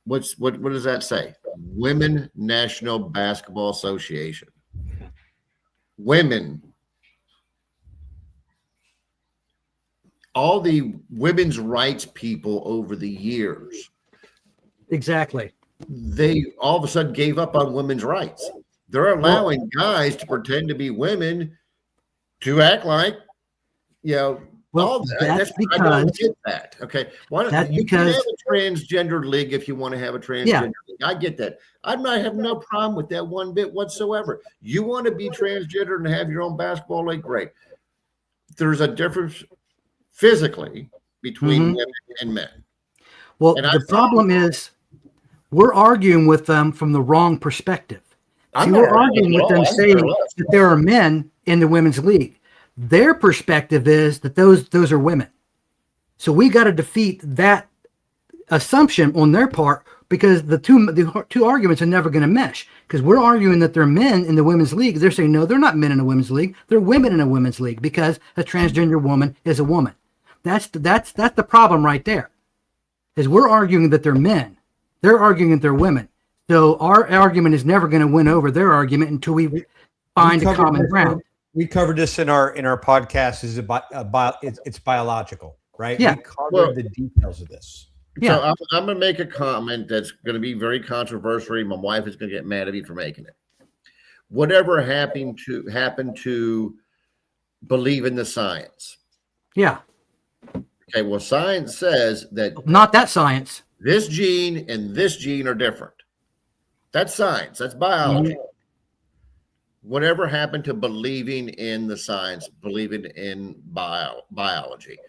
what does that say? Women National Basketball Association. Women. All the women's rights people over the years. exactly. They all of a sudden gave up on women's rights. They're allowing guys to pretend to be women to act like, Well, that's because I don't get that. Okay, why that's you can because have a transgender league if you want to have a transgender league. I get that. I might have no problem with that one bit whatsoever. You want to be transgender and have your own basketball league, great. There's a difference physically between women and men. Well, the problem is we're arguing with them from the wrong perspective. See, we're arguing with them saying that there are men in the women's league. Their perspective is that those are women. So we got to defeat that assumption on their part, because the two arguments are never going to mesh, because we're arguing that they're men in the women's league. They're saying, no, they're not men in a women's league. They're women in a women's league because a transgender woman is a woman. That's the problem right there, is we're arguing that they're men. They're arguing that they're women. So our argument is never going to win over their argument until we find a common ground. We covered this in our podcast. It's biological, right? Yeah. We covered the details of this. Yeah. So I'm going to make a comment that's going to be very controversial. My wife is going to get mad at me for making it. Whatever happened to believe in the science? Yeah. Okay. Well, science says that Not that science. this gene and this gene are different. That's science. That's biology. Whatever happened to believing in the science, believing in biology?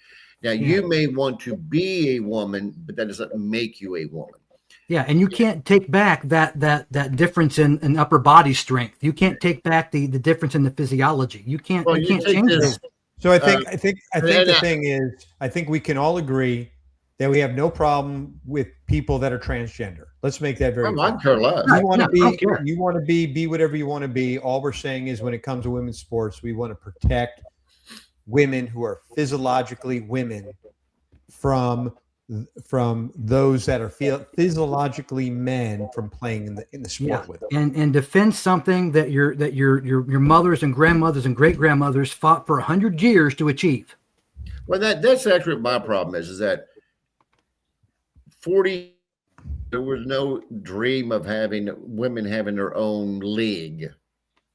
Now, you may want to be a woman, but that doesn't make you a woman. Yeah, and you can't take back that difference in upper body strength. You can't take back the difference in the physiology. You can't. Well, you can't change this. it. So I think the thing is, I think we can all agree that we have no problem with people that are transgender. Let's make that very clear. I care less. You want to I don't care. be whatever you want to be. All we're saying is, when it comes to women's sports, we want to protect women who are physiologically women from those that are physiologically men from playing in the sport with them. And defend something that your mothers and grandmothers and great grandmothers fought for 100 years to achieve. Well, that's actually my problem is that 40, there was no dream of having women having their own league.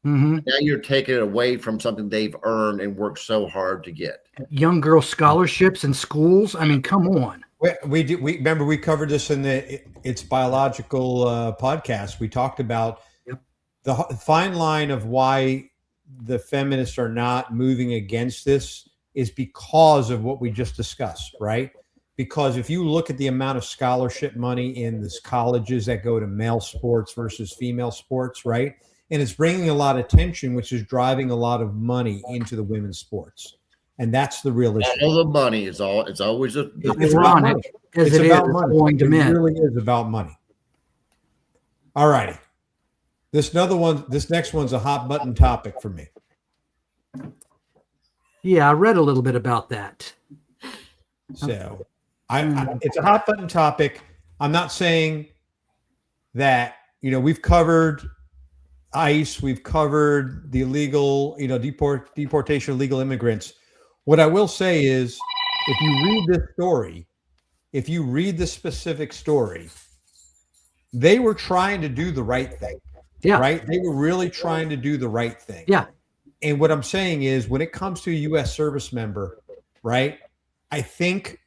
Now you're taking it away from something they've earned and worked so hard to get. Young girl scholarships in schools. I mean, come on. We remember we covered this in the It's Biological podcast. We talked about the fine line of why the feminists are not moving against this is because of what we just discussed, right? Because if you look at the amount of scholarship money in these colleges that go to male sports versus female sports, right? And it's bringing a lot of attention, which is driving a lot of money into the women's sports. And that's the real issue. All the money is all. It's always It's about money. It's about money. Going to men. It really is about money. All righty. This next one's a hot button topic for me. Yeah, I read a little bit about that. So it's a hot button topic. I'm not saying that, we've covered ICE, we've covered the illegal, deportation of illegal immigrants. What I will say is, if you read this story, if you read the specific story, they were trying to do the right thing. Yeah. Right. They were really trying to do the right thing. Yeah. And what I'm saying is when it comes to a U.S. service member, right, I think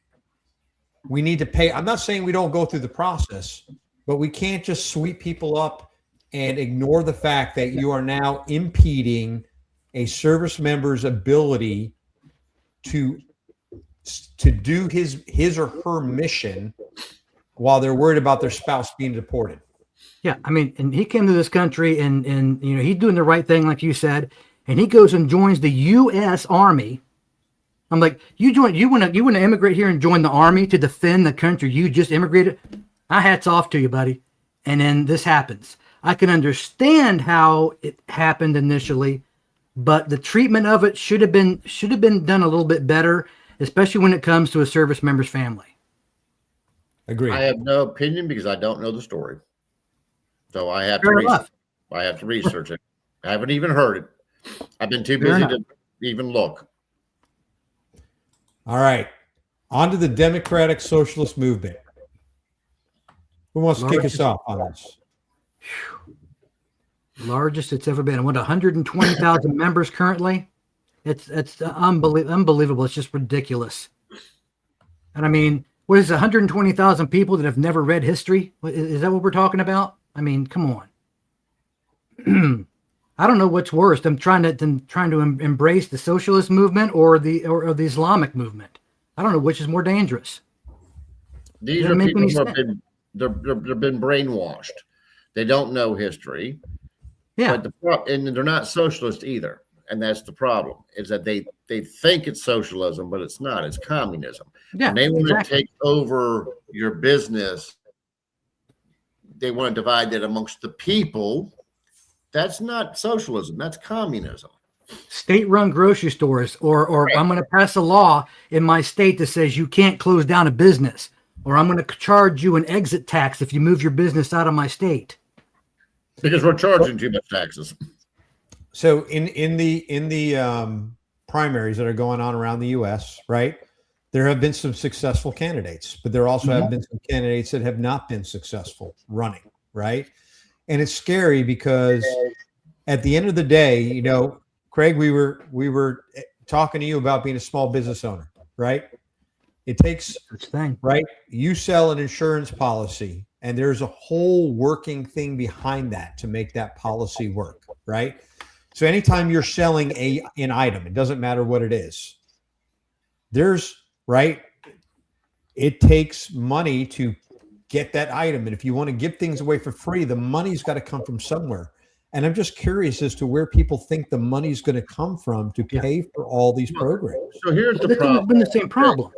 we need to pay. I'm not saying we don't go through the process, but we can't just sweep people up and ignore the fact that you are now impeding a service member's ability to do his or her mission while they're worried about their spouse being deported. Yeah, I mean, and he came to this country and you know, he's doing the right thing, like you said, and he goes and joins the U.S. Army. I'm like, you want to immigrate here and join the Army to defend the country you just immigrated? Hats off to you, buddy. And then this happens. I can understand how it happened initially, but the treatment of it should have been done a little bit better, especially when it comes to a service member's family. Agreed. I have no opinion because I don't know the story. So I have to research it. I haven't even heard it. I've been too busy to even look. All right. On to the Democratic Socialist Movement. Who wants to kick us off on this? Largest it's ever been. What, 120,000 members currently? It's unbelievable. It's just ridiculous. And I mean, what is it, 120,000 people that have never read history? Is that what we're talking about? I mean, come on. I don't know what's worse. I'm trying to embrace the socialist movement or the Islamic movement. I don't know which is more dangerous. These are people who have been brainwashed. They don't know history. Yeah, and they're not socialist either. And that's the problem, is that they think it's socialism, but it's not. It's communism. Yeah, and they want exactly. to take over your business. They want to divide that amongst the people. That's not socialism. That's communism. State-run grocery stores, or Right. I'm going to pass a law in my state that says you can't close down a business, or I'm going to charge you an exit tax if you move your business out of my state. Because we're charging too much taxes. So in the primaries that are going on around the U.S., right, there have been some successful candidates, but there also have been some candidates that have not been successful running, right? And it's scary because at the end of the day, you know, Craig, we were talking to you about being a small business owner, right? It takes, right? You sell an insurance policy, and there's a whole working thing behind that to make that policy work, right? So anytime you're selling an item, it doesn't matter what it is. It takes money to get that item. And if you want to give things away for free, the money's got to come from somewhere. And I'm just curious as to where people think the money's going to come from to pay for all these programs. So here's the problem. It's been the same problem.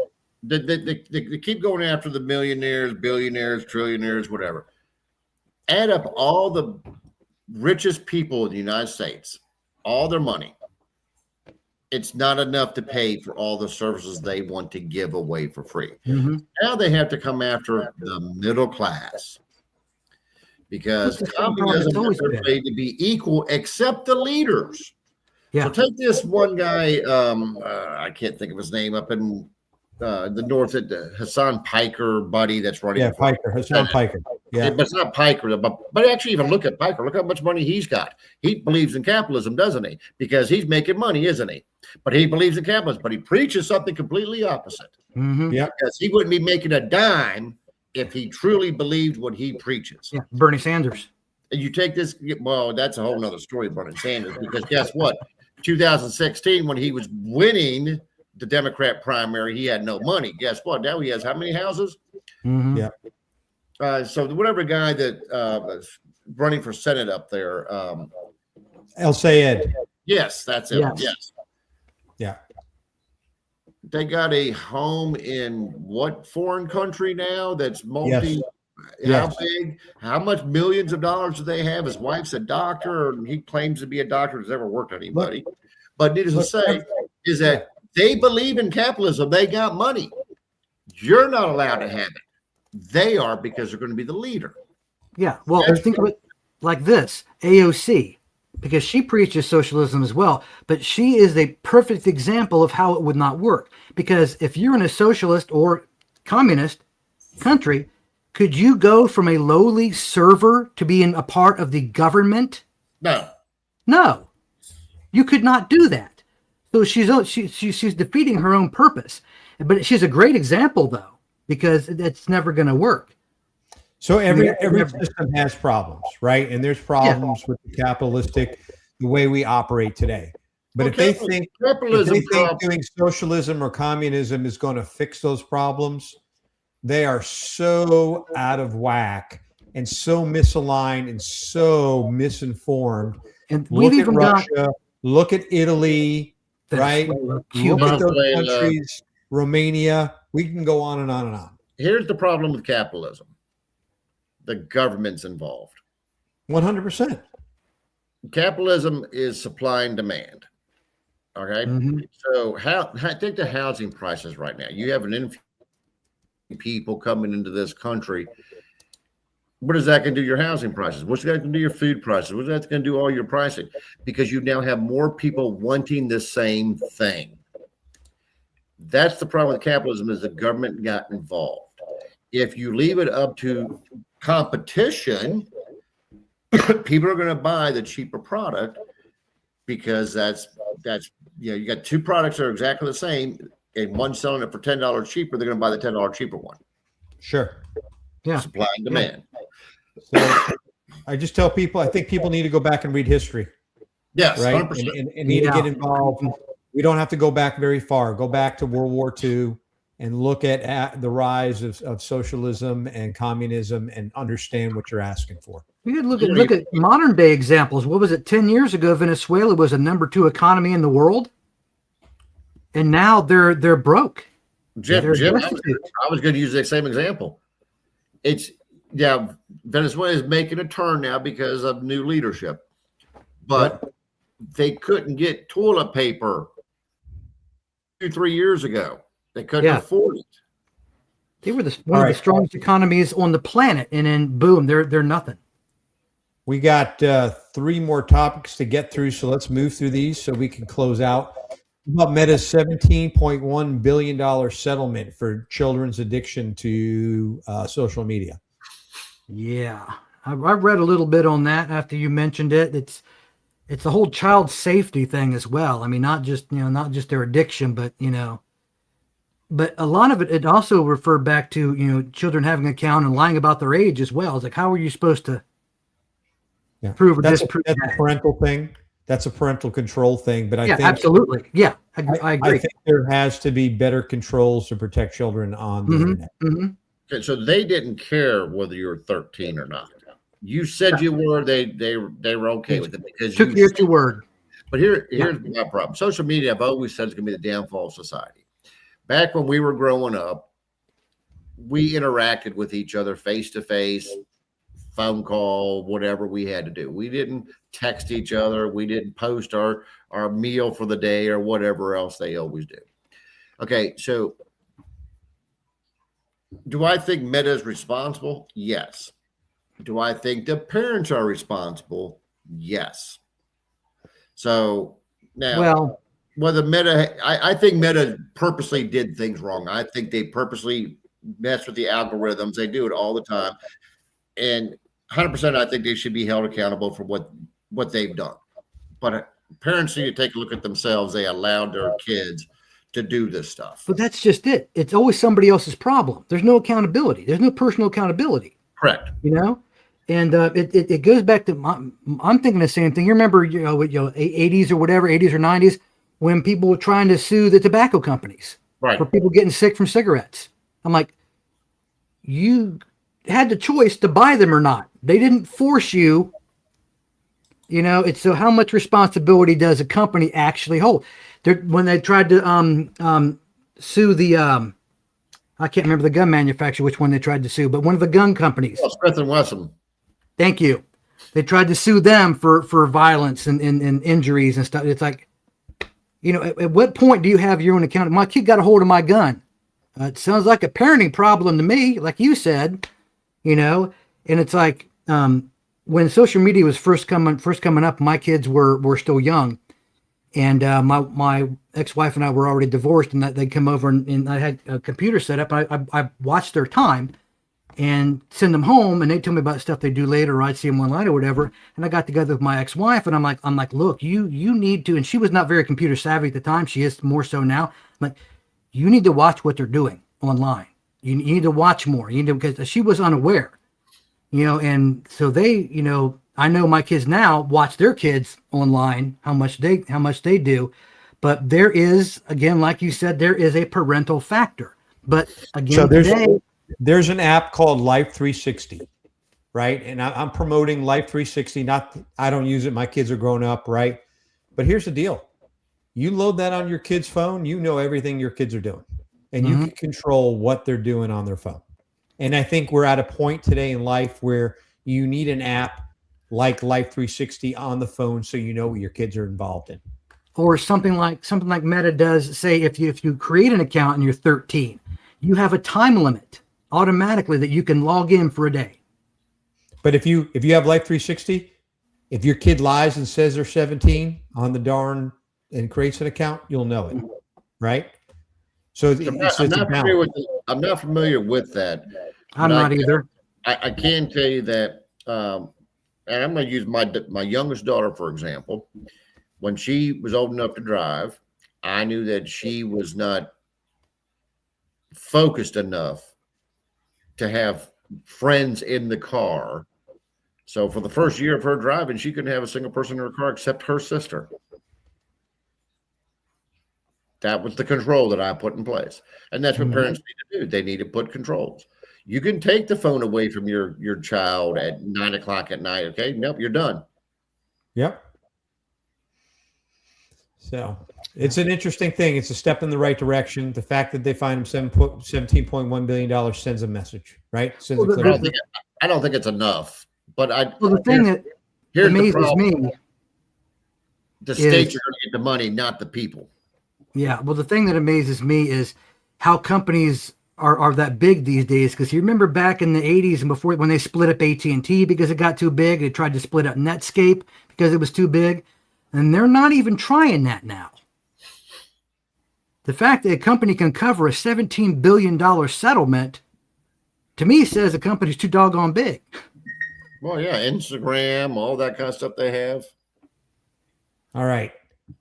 They keep going after the millionaires, billionaires, trillionaires, whatever. Add up all the richest people in the United States, all their money. It's not enough to pay for all the services they want to give away for free. Mm-hmm. Now they have to come after the middle class, because communism is made to be equal except the leaders. Yeah. So take this one guy, I can't think of his name, up in the north, at Hassan Piker buddy that's running. Yeah, Hassan Piker. Yeah, but it's not Piker. But actually, even look at Piker. Look how much money he's got. He believes in capitalism, doesn't he? Because he's making money, isn't he? But he believes in capitalism. But he preaches something completely opposite. Mm-hmm. Yeah, because he wouldn't be making a dime if he truly believed what he preaches. Yeah, Bernie Sanders. And you take this. Well, that's a whole nother story, Bernie Sanders. Because guess what? 2016, when he was winning the Democrat primary, he had no money. Guess what? Now he has how many houses? Mm-hmm. Yeah. So whatever guy that was running for Senate up there, El Sayed. yes, that's it. Yes. Yeah. They got a home in what foreign country now? That's multi. Yes. How big? How much millions of dollars do they have? His wife's a doctor, and he claims to be a doctor who's never worked on anybody. But needless to say, is that they believe in capitalism. They got money. You're not allowed to have it. They are, because they're going to be the leader. Yeah. Well, think of it like this: AOC, because she preaches socialism as well, but she is the perfect example of how it would not work. Because if you're in a socialist or communist, country, could you go from a lowly server to being a part of the government? No. No, you could not do that. So she's defeating her own purpose. But she's a great example, though, because it's never going to work. So every system has problems, right? And there's problems with the capitalistic, the way we operate today. But if they think doing socialism or communism is going to fix those problems, they are so out of whack and so misaligned and so misinformed. And look at Russia, look at Italy, right? Cuba. Look at those countries, Romania. We can go on and on and on. Here's the problem with capitalism. The government's involved. 100%. Capitalism is supply and demand. Okay. Mm-hmm. So take the housing prices right now. You have an influx of people coming into this country. What is that going to do your housing prices? What's that going to do your food prices? What's that going to do all your pricing? Because you now have more people wanting the same thing. That's the problem with capitalism, is the government got involved. If you leave it up to competition, people are going to buy the cheaper product, because that's you got two products that are exactly the same, and one selling it for $10 cheaper. They're going to buy the $10 cheaper one. Sure. Yeah. Supply and demand. So I just tell people, I think people need to go back and read history. Yes, right. 100%. And need to get involved. We don't have to go back very far. Go back to World War II and look at the rise of socialism and communism and understand what you're asking for. We could look at modern day examples. What was it? 10 years ago, Venezuela was a number 2 economy in the world, and now they're broke. Jim, I was going to use the same example. Venezuela is making a turn now because of new leadership, but they couldn't get toilet paper 2-3 years ago. They couldn't afford it. They were one of the strongest economies on the planet, and then boom, they're nothing. We got 3 more topics to get through, so let's move through these so we can close out. About Meta's $17.1 billion settlement for children's addiction to social media. Yeah, I read a little bit on that after you mentioned it. It's the whole child safety thing as well. I mean, not just their addiction, but but a lot of it also referred back to children having an account and lying about their age as well. It's like, how are you supposed to prove or disprove that? That's a parental thing. That's a parental control thing. But I think absolutely. Yeah, I agree. I think there has to be better controls to protect children on the internet. Mm-hmm. Okay, so they didn't care whether you were 13 or not. You said you were. They were okay with it because took you at your word. But here's my problem. Social media, I've always said, is going to be the downfall of society. Back when we were growing up, we interacted with each other face to face, phone call, whatever we had to do. We didn't text each other. We didn't post our meal for the day or whatever else they always do. Okay, so do I think Meta is responsible? Yes. Do I think the parents are responsible? Yes. So now, whether Meta, I think Meta purposely did things wrong. I think they purposely mess with the algorithms. They do it all the time. And 100%, I think they should be held accountable for what they've done. But parents need to take a look at themselves. They allowed their kids to do this stuff. But that's just it. It's always somebody else's problem. There's no accountability. There's no personal accountability. Correct. And it goes back to I'm thinking the same thing. You remember 80s or whatever, 80s or 90s, when people were trying to sue the tobacco companies for people getting sick from cigarettes. I'm like, you had the choice to buy them or not. They didn't force you. It's so how much responsibility does a company actually hold? When they tried to sue the I can't remember the gun manufacturer, which one they tried to sue, but one of the gun companies. Oh, Smith & Wesson. Thank you. They tried to sue them for violence and injuries and stuff. It's like, at what point do you have your own account? My kid got a hold of my gun. It sounds like a parenting problem to me, like you said, and it's like when social media was first coming up, my kids were still young. And my ex-wife and I were already divorced, and they'd come over and I had a computer set up. I watched their time, and send them home, and they tell me about stuff they do later, or I'd see them online or whatever. And I got together with my ex-wife, and I'm like, look, you need to, and she was not very computer savvy at the time. She is more so now. I'm like, you need to watch what they're doing online. You need to watch more. You need to, because she was unaware, and so they, I know my kids now watch their kids online, how much they do, but there is, again, like you said, there is a parental factor. But again, so there's an app called Life 360, right? And I'm promoting Life 360. Not, I don't use it. My kids are grown up, right? But here's the deal. You load that on your kid's phone, you know everything your kids are doing, and you can control what they're doing on their phone. And I think we're at a point today in life where you need an app like Life 360 on the phone so you know what your kids are involved in. Or something like Meta does. Say if you create an account and you're 13, you have a time limit automatically that you can log in for a day. But if you have Life 360, if your kid lies and says they're 17 on the darn and creates an account, you'll know it, right? So I'm not familiar with that. I'm not either. I can tell you that, and I'm going to use my youngest daughter for example. When she was old enough to drive, I knew that she was not focused enough to have friends in the car. So for the first year of her driving, she couldn't have a single person in her car except her sister. That was the control that I put in place. And that's what parents need to do. They need to put controls. You can take the phone away from your child at 9 o'clock at night. Okay. Nope. You're done. Yep. So it's an interesting thing. It's a step in the right direction. The fact that they find him $17.1 billion sends a message, right? Sends a clear I don't think it's enough. But the thing that amazes me, the states are going to get the money, not the people. Yeah. Well, the thing that amazes me is how companies are that big these days. Because you remember back in the 80s and before, when they split up AT&T because it got too big, they tried to split up Netscape because it was too big. And they're not even trying that now. The fact that a company can cover a $17 billion settlement, to me, says the company's too doggone big. Well, yeah, Instagram, all that kind of stuff they have. All right.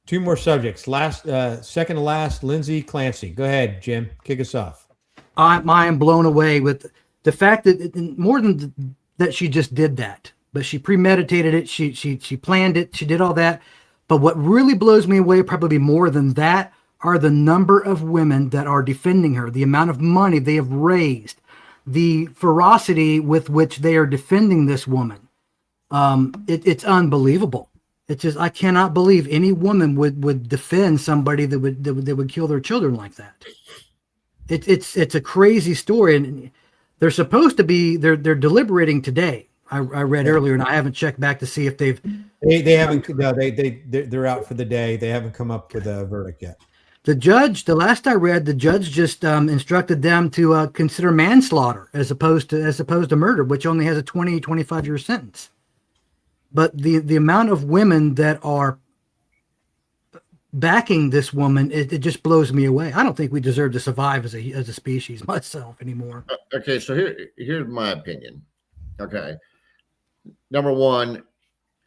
Two more subjects. Second to last, Lindsay Clancy. Go ahead, Jim. Kick us off. I am blown away with the fact that more than that she just did that, but she premeditated it. She planned it. She did all that. But what really blows me away, probably more than that, are the number of women that are defending her, the amount of money they have raised, the ferocity with which they are defending this woman. It's unbelievable. It's just, I cannot believe any woman would defend somebody that would kill their children like that. It's a crazy story, and they're supposed to be they're deliberating today. I read earlier, and I haven't checked back to see if they haven't. No, they're out for the day. They haven't come up with a verdict yet. The judge, the last I read, the judge just instructed them to consider manslaughter as opposed to murder, which only has a 25 year sentence. But the amount of women that are backing this woman, it just blows me away. I don't think we deserve to survive as a species myself anymore. Okay, so here's my opinion. Okay. Number one,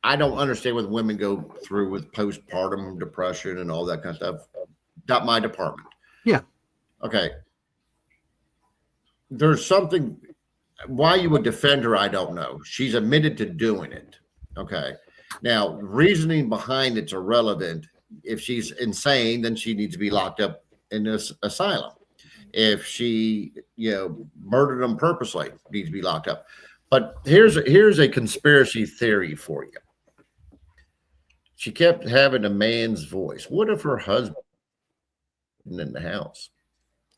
I don't understand what women go through with postpartum depression and all that kind of stuff. Not my department. Yeah. Okay. There's something, why you would defend her, I don't know. She's admitted to doing it. Okay. Now, reasoning behind it's irrelevant. If she's insane, then she needs to be locked up in this asylum. If she, murdered him purposely, needs to be locked up. But here's a conspiracy theory for you. She kept having a man's voice. What if her husband in the house?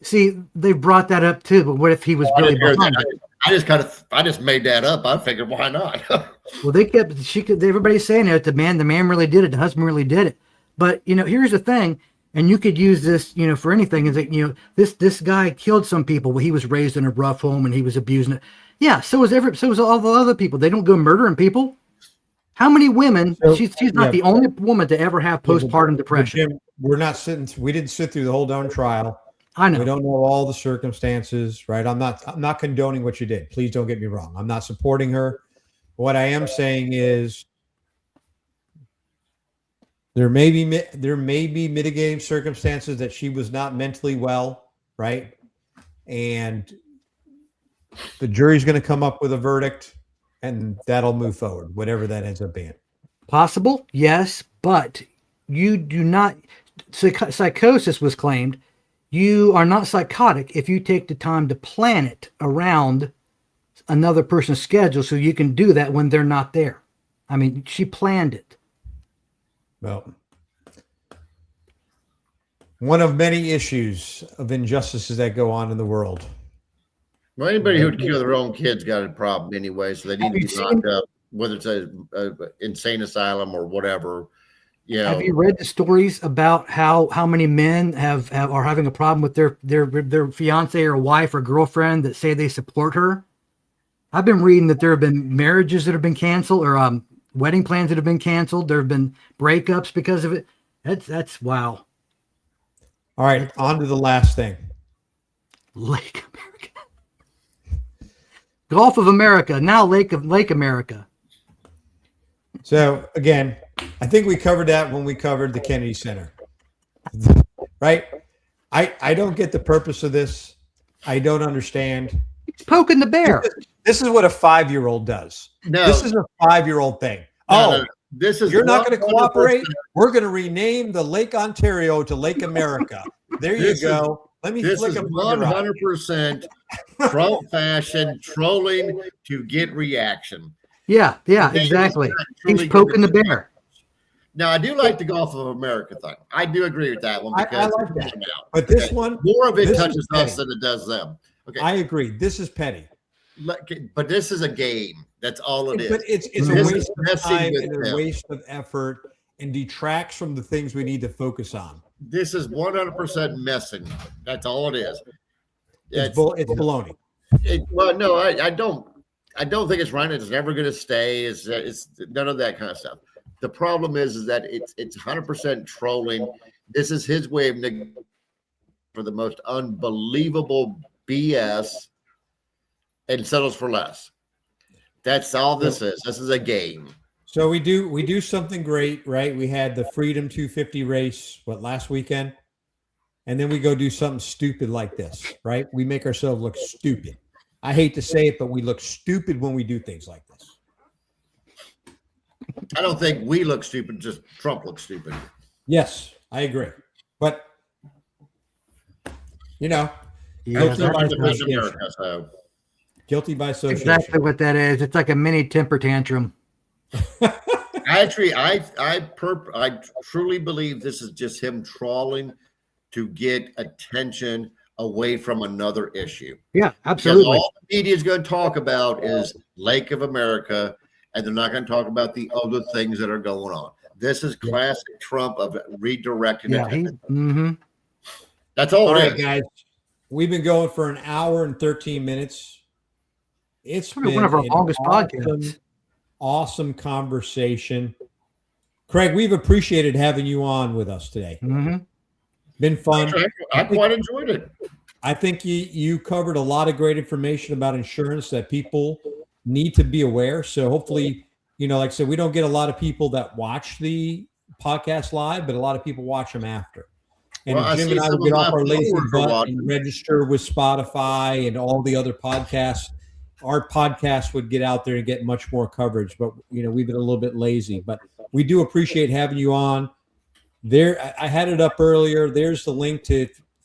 See, they brought that up too, but what if he was really behind it? I just made that up. I figured, why not? Well, everybody's saying that the man really did it. The husband really did it. But, here's the thing, and you could use this, for anything, is that, this guy killed some people. Well, he was raised in a rough home and he was abusing it. Yeah, so was all the other people. They don't go murdering people. How many women? She's not the only woman to ever have postpartum depression. Jim, we didn't sit through the whole darn trial. I know. We don't know all the circumstances, right? I'm not condoning what you did. Please don't get me wrong. I'm not supporting her. What I am saying is there may be mitigating circumstances that she was not mentally well, right? And the jury's going to come up with a verdict, and that'll move forward, whatever that ends up being. Possible, yes, but you do not. Psychosis was claimed. You are not psychotic if you take the time to plan it around another person's schedule so you can do that when they're not there. I mean, she planned it. Well, one of many issues of injustices that go on in the world. Well, anybody who would kill their own kids got a problem anyway, so they need to be locked up, whether it's a insane asylum or whatever. You know, Have you read the stories about how many men are having a problem with their fiance or wife or girlfriend that say they support her? I've been reading that there have been marriages that have been canceled or wedding plans that have been canceled. There have been breakups because of it. That's wow. All right, on to the last thing. Lake America. Gulf of America, now Lake America. So again, I think we covered that when we covered the Kennedy Center. Right? I don't get the purpose of this. I don't understand. He's poking the bear. This is what a 5-year-old does. No. This is a 5-year-old thing. no, this is you're not going to 100%. cooperate? We're going to rename the Lake Ontario to Lake America. There you go. Let me This flick is them. 100% Trump fashion trolling to get reaction. Yeah, Okay, exactly. it's not truly He's poking the good. bear. Now, I do like the Gulf of America thing. I do agree with that one I because like that. it's out. But this one, more of it this touches is us petty. than it does them. Okay, I agree. This is petty. but this is a game. That's all it is. But it's a This is waste of messing time with and a them. waste of effort and detracts from the things we need to focus on. This is 100% messing. That's all it is. It's baloney. Well, no, I don't think it's right. It's never going to stay. It's none of that kind of stuff. The problem is that it's 100% trolling. This is his way of for the most unbelievable BS and settles for less. That's all this is. This is a game. So we do something great, right? We had the Freedom 250 race, last weekend? And then we go do something stupid like this, right? We make ourselves look stupid. I hate to say it, but we look stupid when we do things like this. I don't think we look stupid, just Trump looks stupid. Yes, I agree. But, Yeah, guilty by That's association. America, so. Guilty by association. exactly what that is. It's like a mini temper tantrum. I truly believe this is just him trawling to get attention away from another issue. Yeah, Because absolutely. all the media is going to talk about is Lake of America, and they're not going to talk about the other things that are going on. This is classic Trump of redirecting Yeah, attention. That's all All it right, is. guys. We've been going for an hour and 13 minutes. It's Probably been one of our an longest podcasts. awesome conversation. Craig, we've appreciated having you on with us today. Been fun. I quite enjoyed it. I think you covered a lot of great information about insurance that people need to be aware. So hopefully, like I said, we don't get a lot of people that watch the podcast live, but a lot of people watch them after. And Well, I Jim see and I some would get of off my our lazy followers are butt watching. and register with Spotify and all the other podcasts. Our podcast would get out there and get much more coverage, but we've been a little bit lazy. But we do appreciate having you on. There, I had it up earlier. There's the link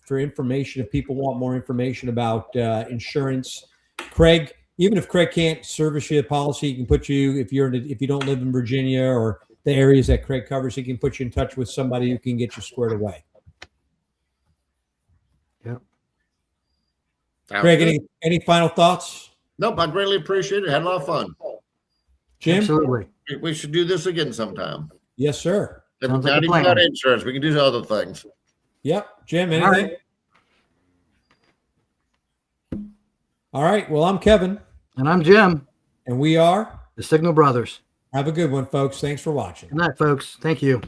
for information if people want more information about insurance. Craig, even if Craig can't service you a policy, he can put you if you don't live in Virginia or the areas that Craig covers, he can put you in touch with somebody who can get you squared away. Yeah. Craig, any final thoughts? Nope, I greatly appreciate it. Had a lot of fun. Jim? Absolutely. We should do this again sometime. Yes, sir. If Sounds it's like not a even plan. about insurance, we can do other things. Yep. Jim, All anything? All right. Well, I'm Kevin, And I'm Jim, and we are. the Signal Brothers. Have a good one, folks. Thanks for watching. Good night, folks. Thank you.